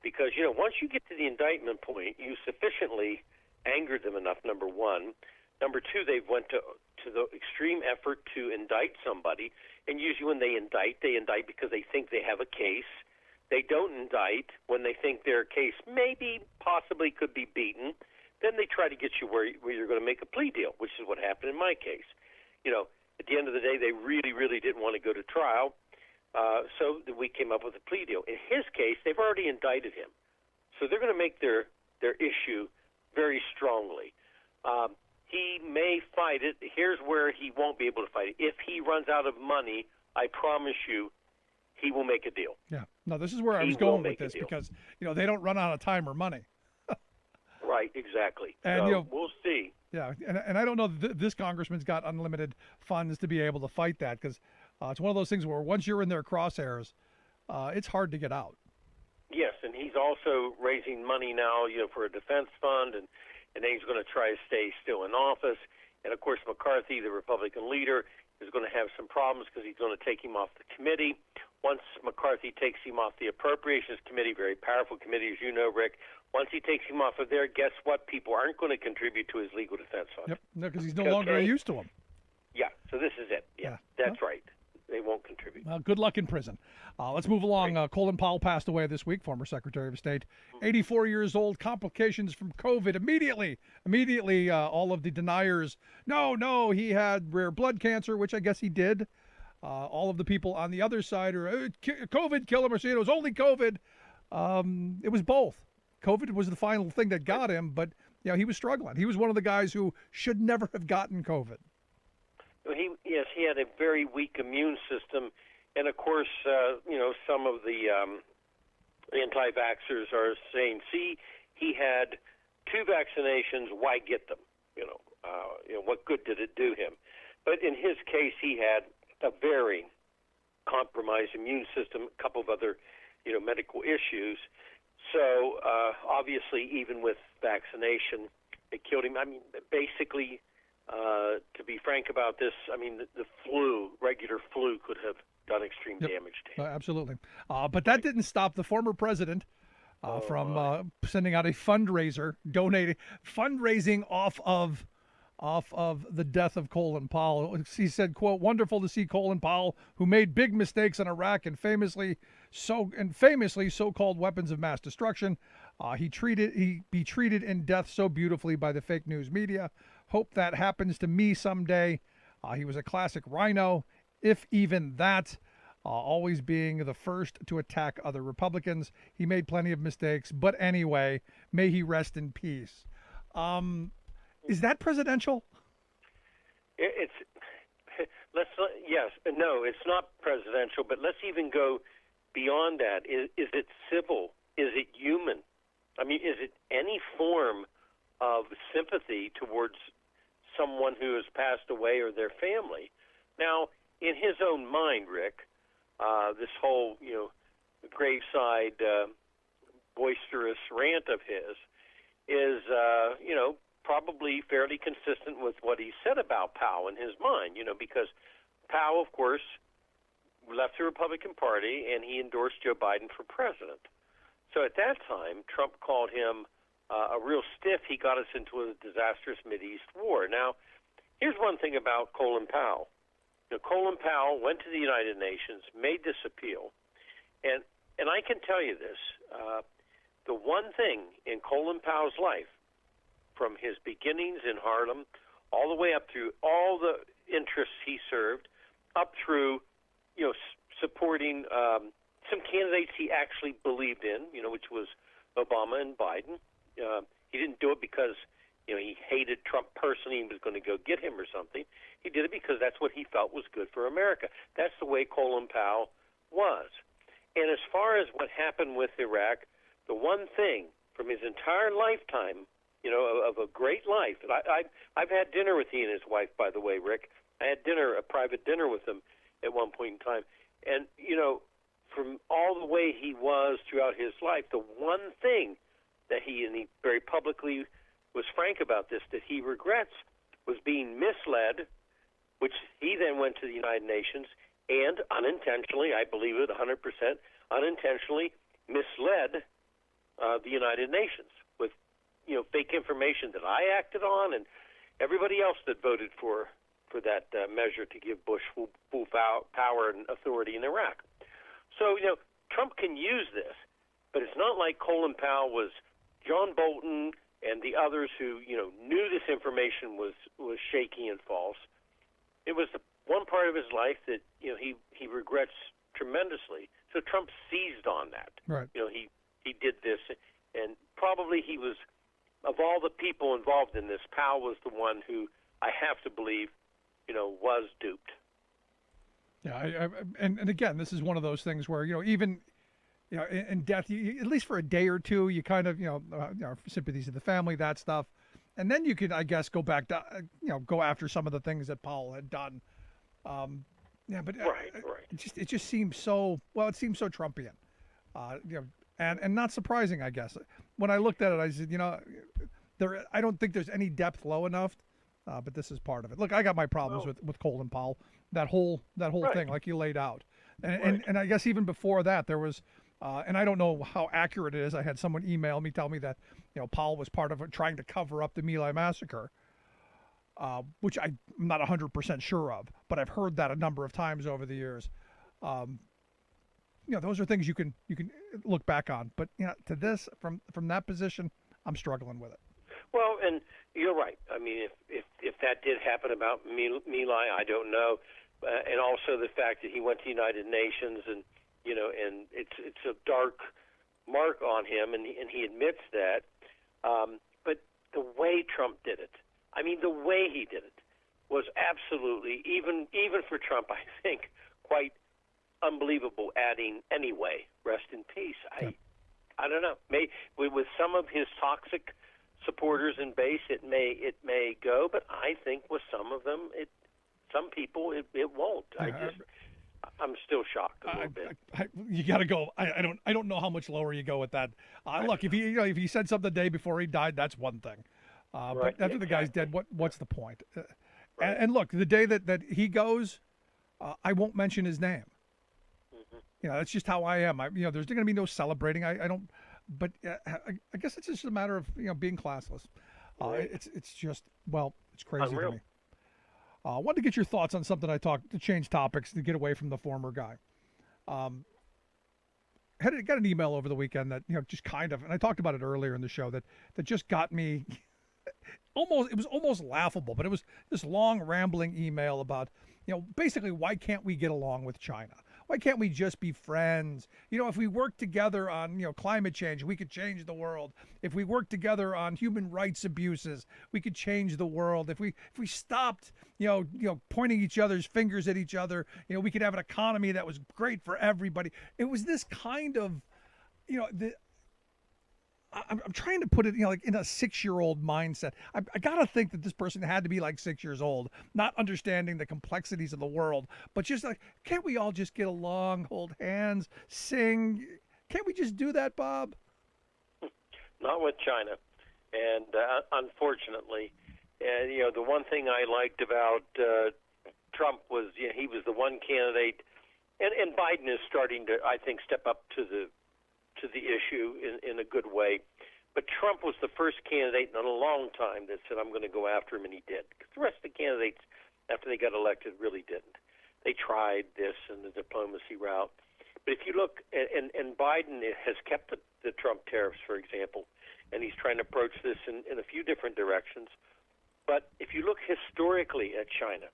Because, once you get to the indictment point, you sufficiently angered them enough, number one. Number two, they went to the extreme effort to indict somebody. And usually when they indict because they think they have a case. They don't indict when they think their case maybe, possibly could be beaten. Then they try to get you where you're going to make a plea deal, which is what happened in my case. At the end of the day, they really, really didn't want to go to trial. So we came up with a plea deal. In his case, they've already indicted him. So they're going to make their issue very strongly. He may fight it. Here's where he won't be able to fight it. If he runs out of money, I promise you, he will make a deal. Yeah. No, this is where I was going with this because, they don't run out of time or money. Right, exactly. And, so we'll see. Yeah, and I don't know this congressman's got unlimited funds to be able to fight that because it's one of those things where once you're in their crosshairs, it's hard to get out. Yes, and he's also raising money now, for a defense fund, and then he's going to try to stay still in office. And, of course, McCarthy, the Republican leader, is going to have some problems because he's going to take him off the committee. Once McCarthy takes him off the Appropriations Committee, very powerful committee, as you know, Rick, once he takes him off of there, guess what? People aren't going to contribute to his legal defense fund. Yep, no, because he's no longer used to them. Yeah, so this is it. Yeah, that's right. They won't contribute. Well, good luck in prison. Let's move along. Colin Powell passed away this week, former Secretary of State. 84 years old, complications from COVID. Immediately, all of the deniers, no, he had rare blood cancer, which I guess he did. All of the people on the other side are, COVID killed him, or saying it was only COVID. It was both. COVID was the final thing that got him, but he was struggling. He was one of the guys who should never have gotten COVID. He had a very weak immune system, and of course, some of the anti-vaxxers are saying, "See, he had 2 vaccinations. Why get them? What good did it do him?" But in his case, he had a very compromised immune system, a couple of other, medical issues. So obviously, even with vaccination, it killed him. I mean, basically. To be frank about this, I mean, the regular flu could have done extreme damage to him. Absolutely. But that didn't stop the former president from sending out a fundraising off of the death of Colin Powell. He said, quote, "Wonderful to see Colin Powell, who made big mistakes in Iraq and famously so-called weapons of mass destruction. He be treated in death so beautifully by the fake news media. Hope that happens to me someday. He was a classic rhino, if even that, always being the first to attack other Republicans. He made plenty of mistakes, but anyway, may he rest in peace." Is that presidential? It's not presidential, but let's even go beyond that. Is it civil? Is it human? I mean, is it any form of sympathy towards someone who has passed away or their family? Now, in his own mind, Rick, this whole, graveside boisterous rant of his is, probably fairly consistent with what he said about Powell in his mind, because Powell, of course, left the Republican Party and he endorsed Joe Biden for president. So at that time, Trump called him a real stiff. He got us into a disastrous Mideast war. Now, here's one thing about Colin Powell. Colin Powell went to the United Nations, made this appeal, And I can tell you this, the one thing in Colin Powell's life, from his beginnings in Harlem all the way up through all the interests he served, up through, supporting some candidates he actually believed in, which was Obama and Biden. He didn't do it because, he hated Trump personally and was going to go get him or something. He did it because that's what he felt was good for America. That's the way Colin Powell was. And as far as what happened with Iraq, the one thing from his entire lifetime, of a great life, and I've had dinner with he and his wife, by the way, Rick. I had a private dinner with them at one point in time. And, from all the way he was throughout his life, the one thing that he very publicly was frank about this, that he regrets, was being misled, which he then went to the United Nations and unintentionally, I believe it 100%, unintentionally misled the United Nations with, fake information that I acted on and everybody else that voted for that measure to give Bush full power and authority in Iraq. So, Trump can use this, but it's not like Colin Powell was John Bolton and the others who, knew this information was shaky and false. It was the one part of his life that, he regrets tremendously. So Trump seized on that. Right. He did this, and probably he was, of all the people involved in this, Powell was the one who I have to believe, was duped. Yeah, and again, this is one of those things where, even, in death, at least for a day or two, you kind of, sympathies to the family, that stuff. And then you can, I guess, go back to, go after some of the things that Powell had done. But right. It just seems so, it seems so Trumpian. And not surprising, I guess. When I looked at it, I said, I don't think there's any depth low enough. But this is part of it. Look, I got my problems with Colin Powell, that whole thing, like you laid out, and I guess even before that there was, and I don't know how accurate it is. I had someone email me, tell me that Powell was part of trying to cover up the My Lai massacre, which I'm not 100% sure of, but I've heard that a number of times over the years. Those are things you can look back on, but to this from that position, I'm struggling with it. Well, and you're right. I mean, if that did happen about My Lai, I don't know. And also the fact that he went to the United Nations, and and it's a dark mark on him, and he admits that. But the way Trump did it, the way he did it, was absolutely even for Trump, I think, quite unbelievable. Adding anyway, rest in peace. I don't know. With some of his toxic supporters and base, it may go, but I think with some of them, some people it won't. I'm still shocked a little bit. You got to go. I don't know how much lower you go with that. Look, if he said something the day before he died, that's one thing. But after the guy's dead, what's the point? And look, the day that he goes, I won't mention his name. Mm-hmm. That's just how I am. There's going to be no celebrating. I don't. But I guess it's just a matter of being classless. It's just it's crazy Unreal. to me. I wanted to get your thoughts on something to change topics to get away from the former guy. Got an email over the weekend that just kind of, and I talked about it earlier in the show, that just got me it was almost laughable, but it was this long rambling email about basically why can't we get along with China? Why can't we just be friends? If we work together on, climate change, we could change the world. If we work together on human rights abuses, we could change the world. If we stopped, pointing each other's fingers at each other, we could have an economy that was great for everybody. It was this kind of, I'm trying to put it, like in a 6-year-old mindset. I got to think that this person had to be like 6 years old, not understanding the complexities of the world, but just like, can't we all just get along, hold hands, sing? Can't we just do that, Bob? Not with China. And unfortunately, the one thing I liked about Trump was he was the one candidate, and Biden is starting to, I think, step up to the issue in a good way. But Trump was the first candidate in a long time that said, I'm going to go after him, and he did. Because the rest of the candidates, after they got elected, really didn't. They tried this and the diplomacy route. But if you look, and Biden has kept the Trump tariffs, for example, and he's trying to approach this in a few different directions. But if you look historically at China,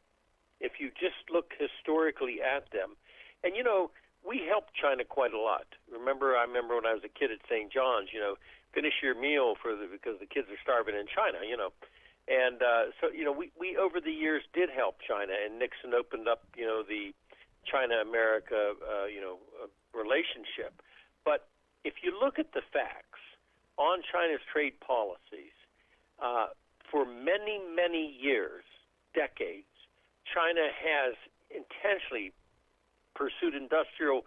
if you just look historically at them, and, you know, we helped China quite a lot. I remember when I was a kid at St. John's, you know, finish your meal because the kids are starving in China, you know. And so, you know, we over the years did help China, and Nixon opened up, you know, the China-America, relationship. But if you look at the facts on China's trade policies, for many, many years, decades, China has intentionally pursued industrial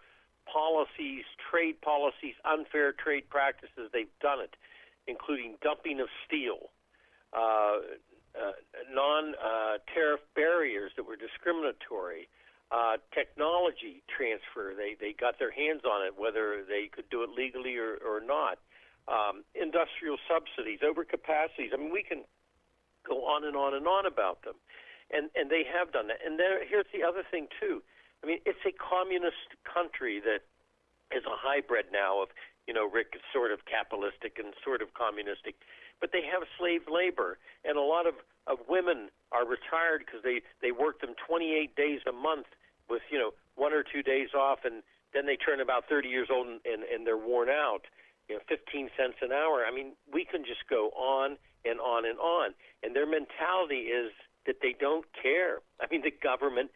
policies, trade policies, unfair trade practices. They've done it, including dumping of steel, non-tariff barriers that were discriminatory, technology transfer. They got their hands on it, whether they could do it legally or not. Industrial subsidies, overcapacities. I mean, we can go on and on and on about them. And they have done that. And here's the other thing, too. I mean, it's a communist country that is a hybrid now of, you know, Rick is sort of capitalistic and sort of communistic. But they have slave labor, and a lot of women are retired because they work them 28 days a month with, you know, 1 or 2 days off, and then they turn about 30 years old and they're worn out, you know, 15 cents an hour. I mean, we can just go on and on and on. And their mentality is that they don't care. I mean, the government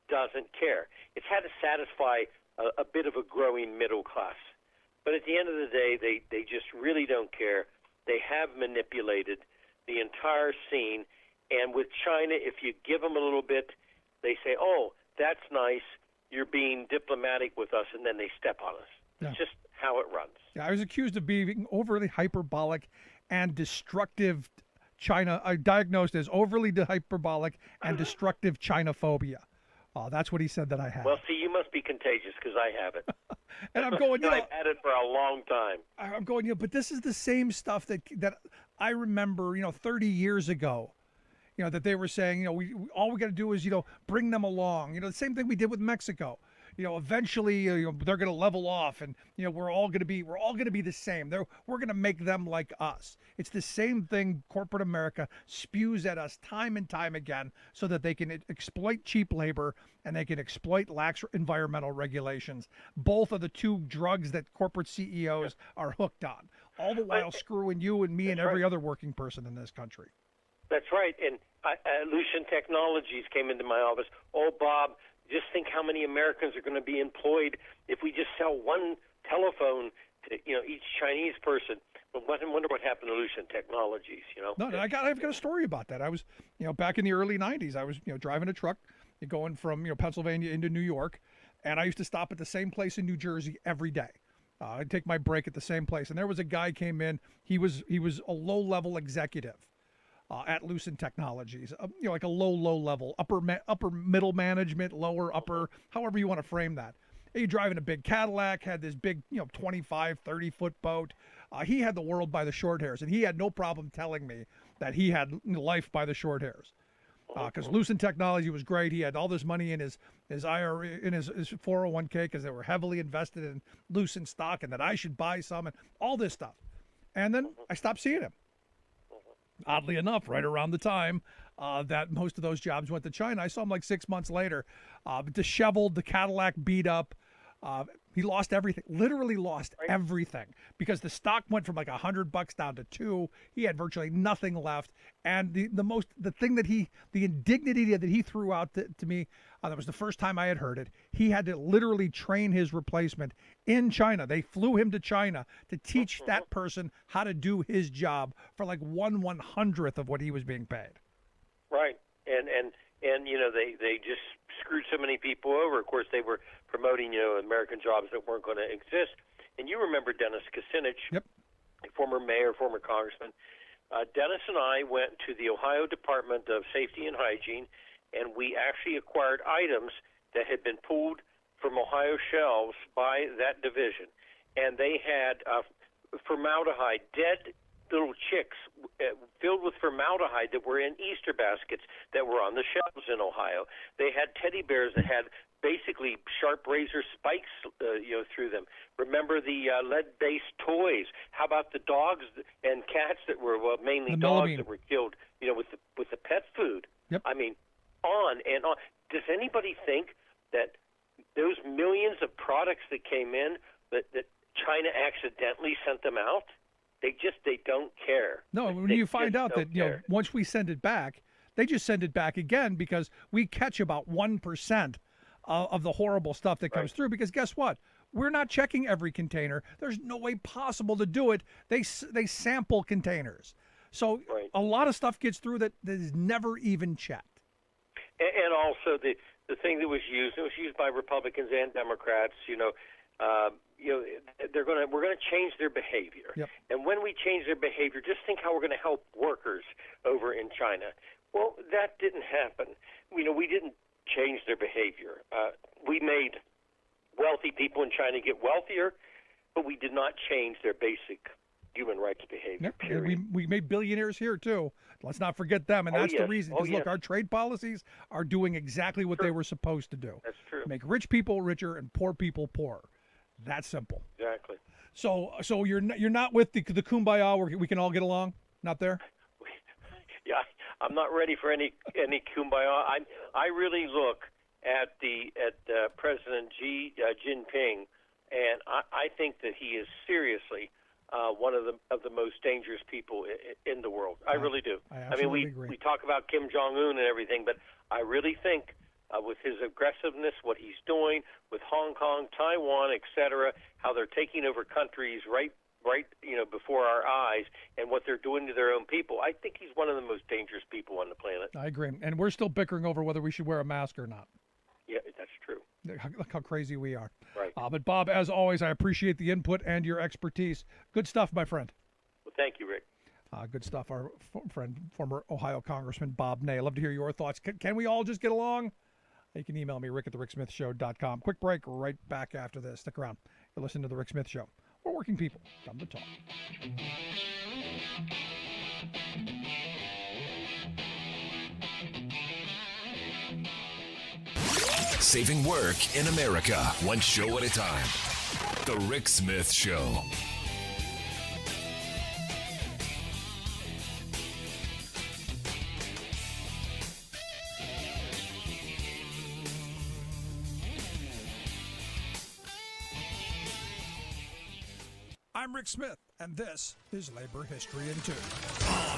doesn't care. It's had to satisfy a bit of a growing middle class. But at the end of the day, they just really don't care. They have manipulated the entire scene. And with China, if you give them a little bit, they say, oh, that's nice, you're being diplomatic with us, and then they step on us. Yeah. It's just how it runs. Yeah, I was accused of being overly hyperbolic and destructive China. I diagnosed as overly hyperbolic and destructive Chinophobia. That's what he said that I had. Well, see, you must be contagious because I have it. And I'm going, you know, I've had it for a long time. I'm going, you know, but this is the same stuff that I remember, you know, 30 years ago, you know, that they were saying, you know, all we got to do is, you know, bring them along. You know, the same thing we did with Mexico. You know, eventually, you know, they're going to level off, and you know, we're all going to be the same. We're going to make them like us. It's the same thing corporate America spews at us time and time again, so that they can exploit cheap labor and they can exploit lax environmental regulations. Both are the two drugs that corporate CEOs are hooked on, all the while screwing you and me and every other working person in this country. That's right. And Lucent Technologies came into my office. Oh, Bob, just think how many Americans are going to be employed if we just sell one telephone to, you know, each Chinese person. But I wonder what happened to Lucent Technologies, you know? No, I've got a story about that. I was, you know, back in the early 90s, I was, you know, driving a truck going from, you know, Pennsylvania into New York, and I used to stop at the same place in New Jersey every day. I'd take my break at the same place, and there was a guy came in. He was a low-level executive at Lucent Technologies, you know, like a low level, upper middle management, lower upper, however you want to frame that. He driving a big Cadillac, had this big, you know, 25, 30-foot boat. He had the world by the short hairs, and he had no problem telling me that he had life by the short hairs. Because Lucent Technology was great. He had all this money in his IRA, in his 401k, because they were heavily invested in Lucent stock, and that I should buy some, and all this stuff. And then I stopped seeing him. Oddly enough, right around the time that most of those jobs went to China, I saw him like 6 months later, disheveled, the Cadillac beat up. He lost everything, literally lost everything, because the stock went from like $100 down to $2. He had virtually nothing left. And the indignity that he threw out to me, that was the first time I had heard it. He had to literally train his replacement in China. They flew him to China to teach that person how to do his job for like 1/100th of what he was being paid. Right. And you know, they just screwed so many people over. Of course, they were promoting, you know, American jobs that weren't going to exist. And you remember Dennis Kucinich, yep, former mayor, former congressman. Dennis and I went to the Ohio Department of Safety and Hygiene, and we actually acquired items that had been pulled from Ohio shelves by that division. And they had formaldehyde, dead little chicks filled with formaldehyde that were in Easter baskets that were on the shelves in Ohio. They had teddy bears that had basically sharp razor spikes, through them. Remember the lead-based toys? How about the dogs and cats that were mainly The dogs melamine. that were killed? With the pet food. Yep. I mean, on and on. Does anybody think that those millions of products that came in that China accidentally sent them out? They don't care. No, when They you find just out don't that care. once we send it back, they just send it back again because we catch about 1% of the horrible stuff that comes through. Because guess what? We're not checking every container. There's no way possible to do it. They sample containers, so a lot of stuff gets through that is never even checked. And also the thing that was used, it was used by Republicans and Democrats. We're going to change their behavior. Yep. And when we change their behavior, just think how we're going to help workers over in China. Well, that didn't happen. We didn't change their behavior. We made wealthy people in China get wealthier, but we did not change their basic human rights behavior. Yep. And we made billionaires here too. Let's not forget them, and that's the reason. Because look, our trade policies are doing exactly what they were supposed to do. That's true. Make rich people richer and poor people poorer. That's simple. Exactly. So you're not with the kumbaya where we can all get along? Not there? Yeah, I'm not ready for any kumbaya. I really look at President Xi Jinping, and I think that he is seriously one of the most dangerous people in the world. I really do. I absolutely agree. We talk about Kim Jong-un and everything, but I really think with his aggressiveness, what he's doing with Hong Kong, Taiwan, etc., how they're taking over countries right before our eyes, and what they're doing to their own people, I think he's one of the most dangerous people on the planet. I agree. And we're still bickering over whether we should wear a mask or not. Yeah, that's true. Look how crazy we are. Right. But Bob, as always, I appreciate the input and your expertise. Good stuff, my friend. Well, thank you, Rick. Good stuff. Our friend, former Ohio Congressman Bob Ney. I'd love to hear your thoughts. Can we all just get along? You can email me, rick@thericksmithshow.com. Quick break, right back after this. Stick around. You're listening to The Rick Smith Show. We're working people. Come to talk. Saving work in America, one show at a time. The Rick Smith Show. I'm Rick Smith, and this is Labor History in 2.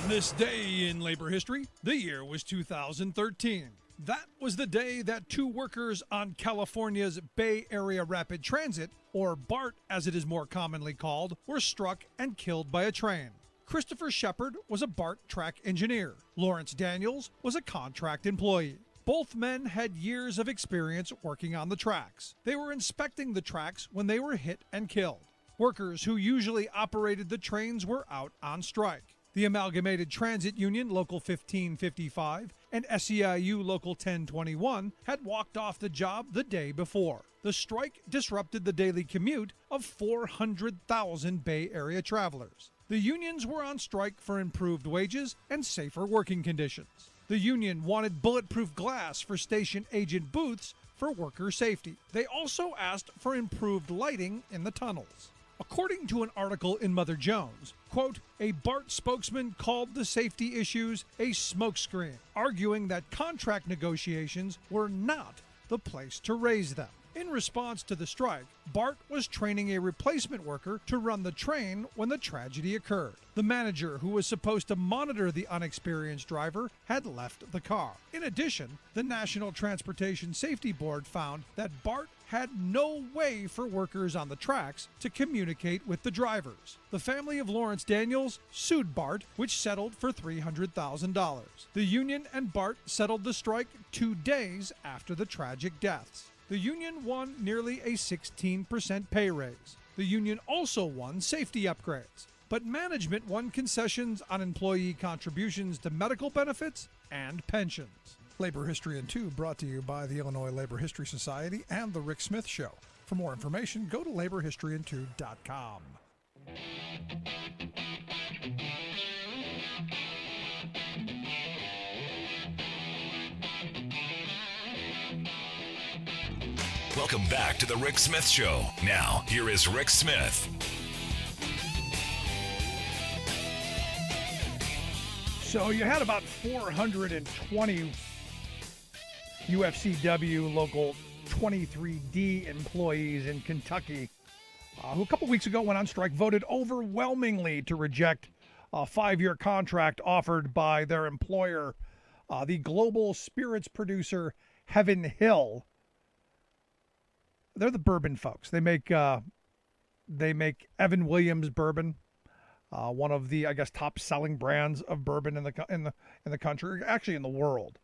On this day in labor history, the year was 2013. That was the day that two workers on California's Bay Area Rapid Transit, or BART as it is more commonly called, were struck and killed by a train. Christopher Shepard was a BART track engineer. Lawrence Daniels was a contract employee. Both men had years of experience working on the tracks. They were inspecting the tracks when they were hit and killed. Workers who usually operated the trains were out on strike. The Amalgamated Transit Union Local 1555 and SEIU Local 1021 had walked off the job the day before. The strike disrupted the daily commute of 400,000 Bay Area travelers. The unions were on strike for improved wages and safer working conditions. The union wanted bulletproof glass for station agent booths for worker safety. They also asked for improved lighting in the tunnels. According to an article in Mother Jones, quote, a BART spokesman called the safety issues a smokescreen, arguing that contract negotiations were not the place to raise them. In response to the strike, BART was training a replacement worker to run the train when the tragedy occurred. The manager, who was supposed to monitor the unexperienced driver, had left the car. In addition, the National Transportation Safety Board found that BART had no way for workers on the tracks to communicate with the drivers. The family of Lawrence Daniels sued BART, which settled for $300,000. The union and BART settled the strike 2 days after the tragic deaths. The union won nearly a 16% pay raise. The union also won safety upgrades, but management won concessions on employee contributions to medical benefits and pensions. Labor History in 2 brought to you by the Illinois Labor History Society and The Rick Smith Show. For more information, go to laborhistoryin2.com. Welcome back to the Rick Smith Show. Now, here is Rick Smith. So you had about 420 UFCW Local 23D employees in Kentucky who a couple weeks ago went on strike, voted overwhelmingly to reject a 5-year contract offered by their employer, the global spirits producer Heaven Hill. They're the bourbon folks. They make Evan Williams bourbon, one of the, I guess, top selling brands of bourbon in the country, actually in the world.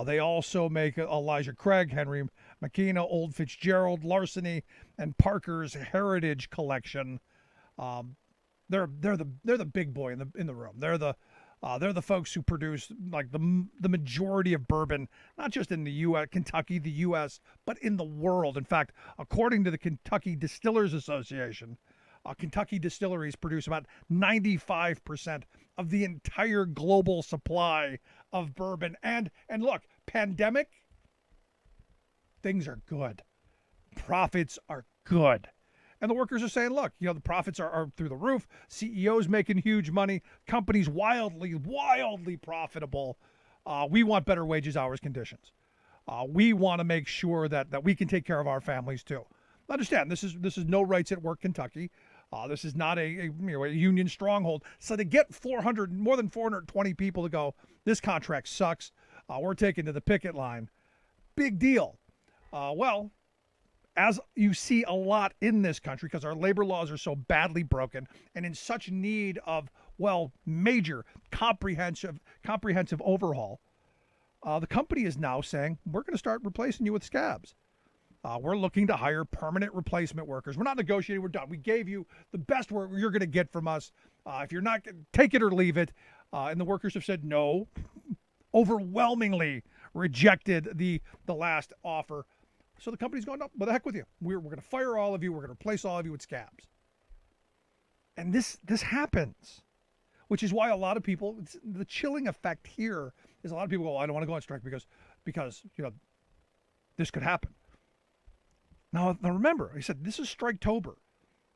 They also make Elijah Craig, Henry McKenna, Old Fitzgerald, Larceny, and Parker's Heritage Collection. They're the big boy in the room. They're the folks who produce like the majority of bourbon, not just in the U.S., Kentucky, the U.S., but in the world. In fact, according to the Kentucky Distillers Association, Kentucky distilleries produce about 95% of the entire global supply of bourbon. And look, pandemic, things are good. Profits are good. And the workers are saying, look, the profits are through the roof. CEOs making huge money. Companies wildly profitable. We want better wages, hours, conditions. We want to make sure that we can take care of our families too. Understand, this is no rights at work Kentucky. This is not a union stronghold. So to get more than 420 people to go, this contract sucks. We're taking to the picket line. Big deal. Well, as you see a lot in this country, because our labor laws are so badly broken and in such need of, major comprehensive overhaul, the company is now saying, we're going to start replacing you with scabs. We're looking to hire permanent replacement workers. We're not negotiating. We're done. We gave you the best work you're going to get from us. If you're not, take it or leave it. And the workers have said no, overwhelmingly rejected the last offer. So the company's going, no, what the heck with you? We're going to fire all of you. We're going to replace all of you with scabs. And this happens, which is why a lot of people, the chilling effect here is a lot of people go, I don't want to go on strike because this could happen. Now remember, I said, this is Striketober.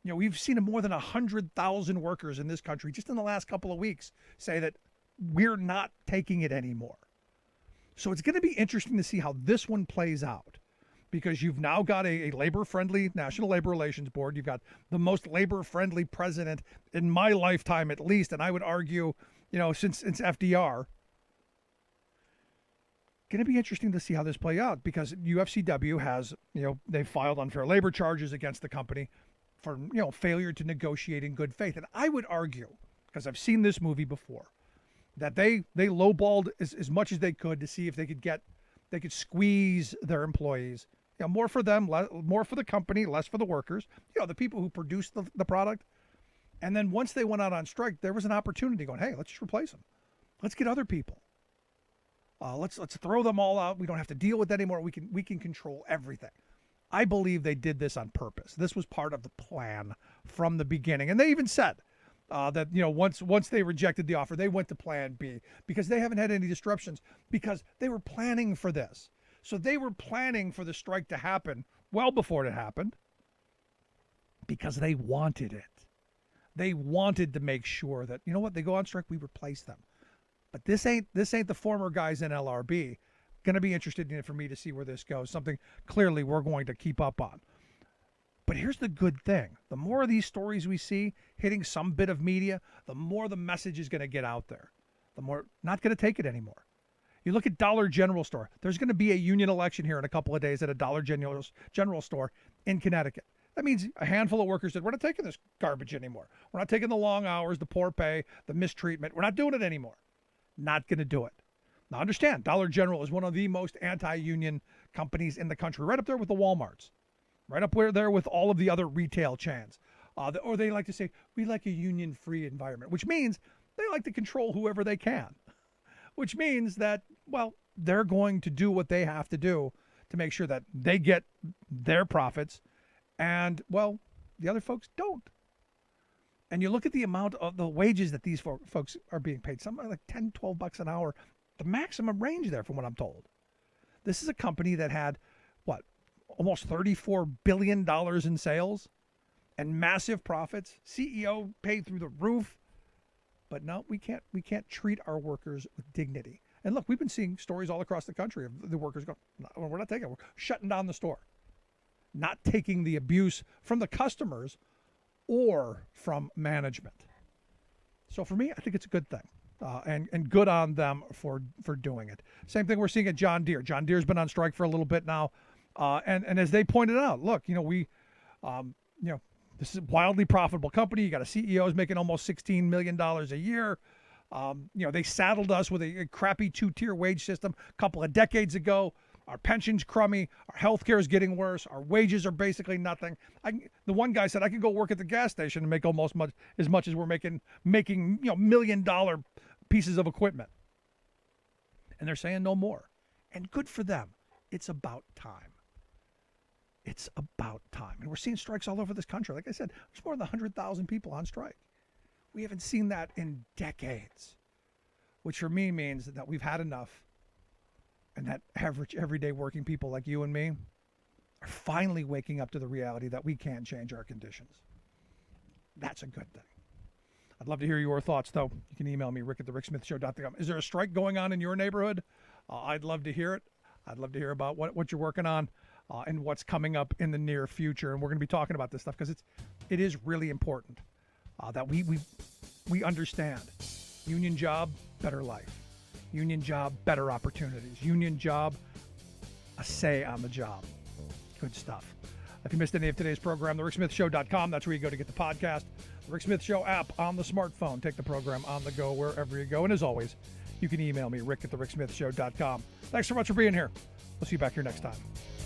We've seen more than 100,000 workers in this country just in the last couple of weeks say that we're not taking it anymore. So it's going to be interesting to see how this one plays out, because you've now got a labor-friendly National Labor Relations Board. You've got the most labor-friendly president in my lifetime, at least, and I would argue, since FDR. Going to be interesting to see how this plays out, because UFCW has, they filed unfair labor charges against the company for, failure to negotiate in good faith. And I would argue, because I've seen this movie before, that they lowballed as much as they could to see if they could squeeze their employees, more for them, more for the company, less for the workers, the people who produce the product. And then once they went out on strike, there was an opportunity going, hey, let's just replace them. Let's get other people. Let's throw them all out. We don't have to deal with that anymore. We can control everything. I believe they did this on purpose. This was part of the plan from the beginning. And they even said that once they rejected the offer, they went to Plan B, because they haven't had any disruptions, because they were planning for this. So they were planning for the strike to happen well before it happened, because they wanted it. They wanted to make sure that, they go on strike, we replace them. But this ain't the former guys in LRB. Going to be interested in it for me to see where this goes. Something clearly we're going to keep up on. But here's the good thing. The more of these stories we see hitting some bit of media, the more the message is going to get out there. The more not going to take it anymore. You look at Dollar General store. There's going to be a union election here in a couple of days at a Dollar General store in Connecticut. That means a handful of workers said, we're not taking this garbage anymore. We're not taking the long hours, the poor pay, the mistreatment. We're not doing it anymore. Not going to do it. Now understand, Dollar General is one of the most anti-union companies in the country, right up there with the Walmarts, right up there with all of the other retail chains. Or they like to say, we like a union-free environment, which means they like to control whoever they can, which means that, they're going to do what they have to do to make sure that they get their profits and, the other folks don't. And you look at the amount of the wages that these folks are being paid, something like $10, $12 an hour, the maximum range there from what I'm told. This is a company that had, almost $34 billion in sales and massive profits. CEO paid through the roof. But no, we can't treat our workers with dignity. And look, we've been seeing stories all across the country of the workers going, no, we're not taking it. We're shutting down the store. Not taking the abuse from the customers or from management. So for me, I think it's a good thing. And good on them for doing it. Same thing we're seeing at John Deere. John Deere's been on strike for a little bit now. And as they pointed out, look, this is a wildly profitable company. You got a CEO who's making almost $16 million a year. They saddled us with a crappy 2-tier wage system a couple of decades ago. Our pension's crummy. Our health care is getting worse. Our wages are basically nothing. The one guy said I could go work at the gas station and make almost as much as we're making $1 million pieces of equipment. And they're saying no more. And good for them. It's about time. It's about time. And we're seeing strikes all over this country. Like I said, there's more than 100,000 people on strike. We haven't seen that in decades, which for me means that we've had enough. And that average, everyday working people like you and me are finally waking up to the reality that we can change our conditions. That's a good thing. I'd love to hear your thoughts, though. You can email me, rick@thericksmithshow.com. Is there a strike going on in your neighborhood? I'd love to hear it. I'd love to hear about what you're working on and what's coming up in the near future. And we're going to be talking about this stuff because it is really important that we understand. Union job, better life. Union job, better opportunities. Union job, a say on the job. Good stuff. If you missed any of today's program, thericksmithshow.com. That's where you go to get the podcast. The Rick Smith Show app on the smartphone. Take the program on the go wherever you go. And as always, you can email me, rick@thericksmithshow.com. Thanks so much for being here. We'll see you back here next time.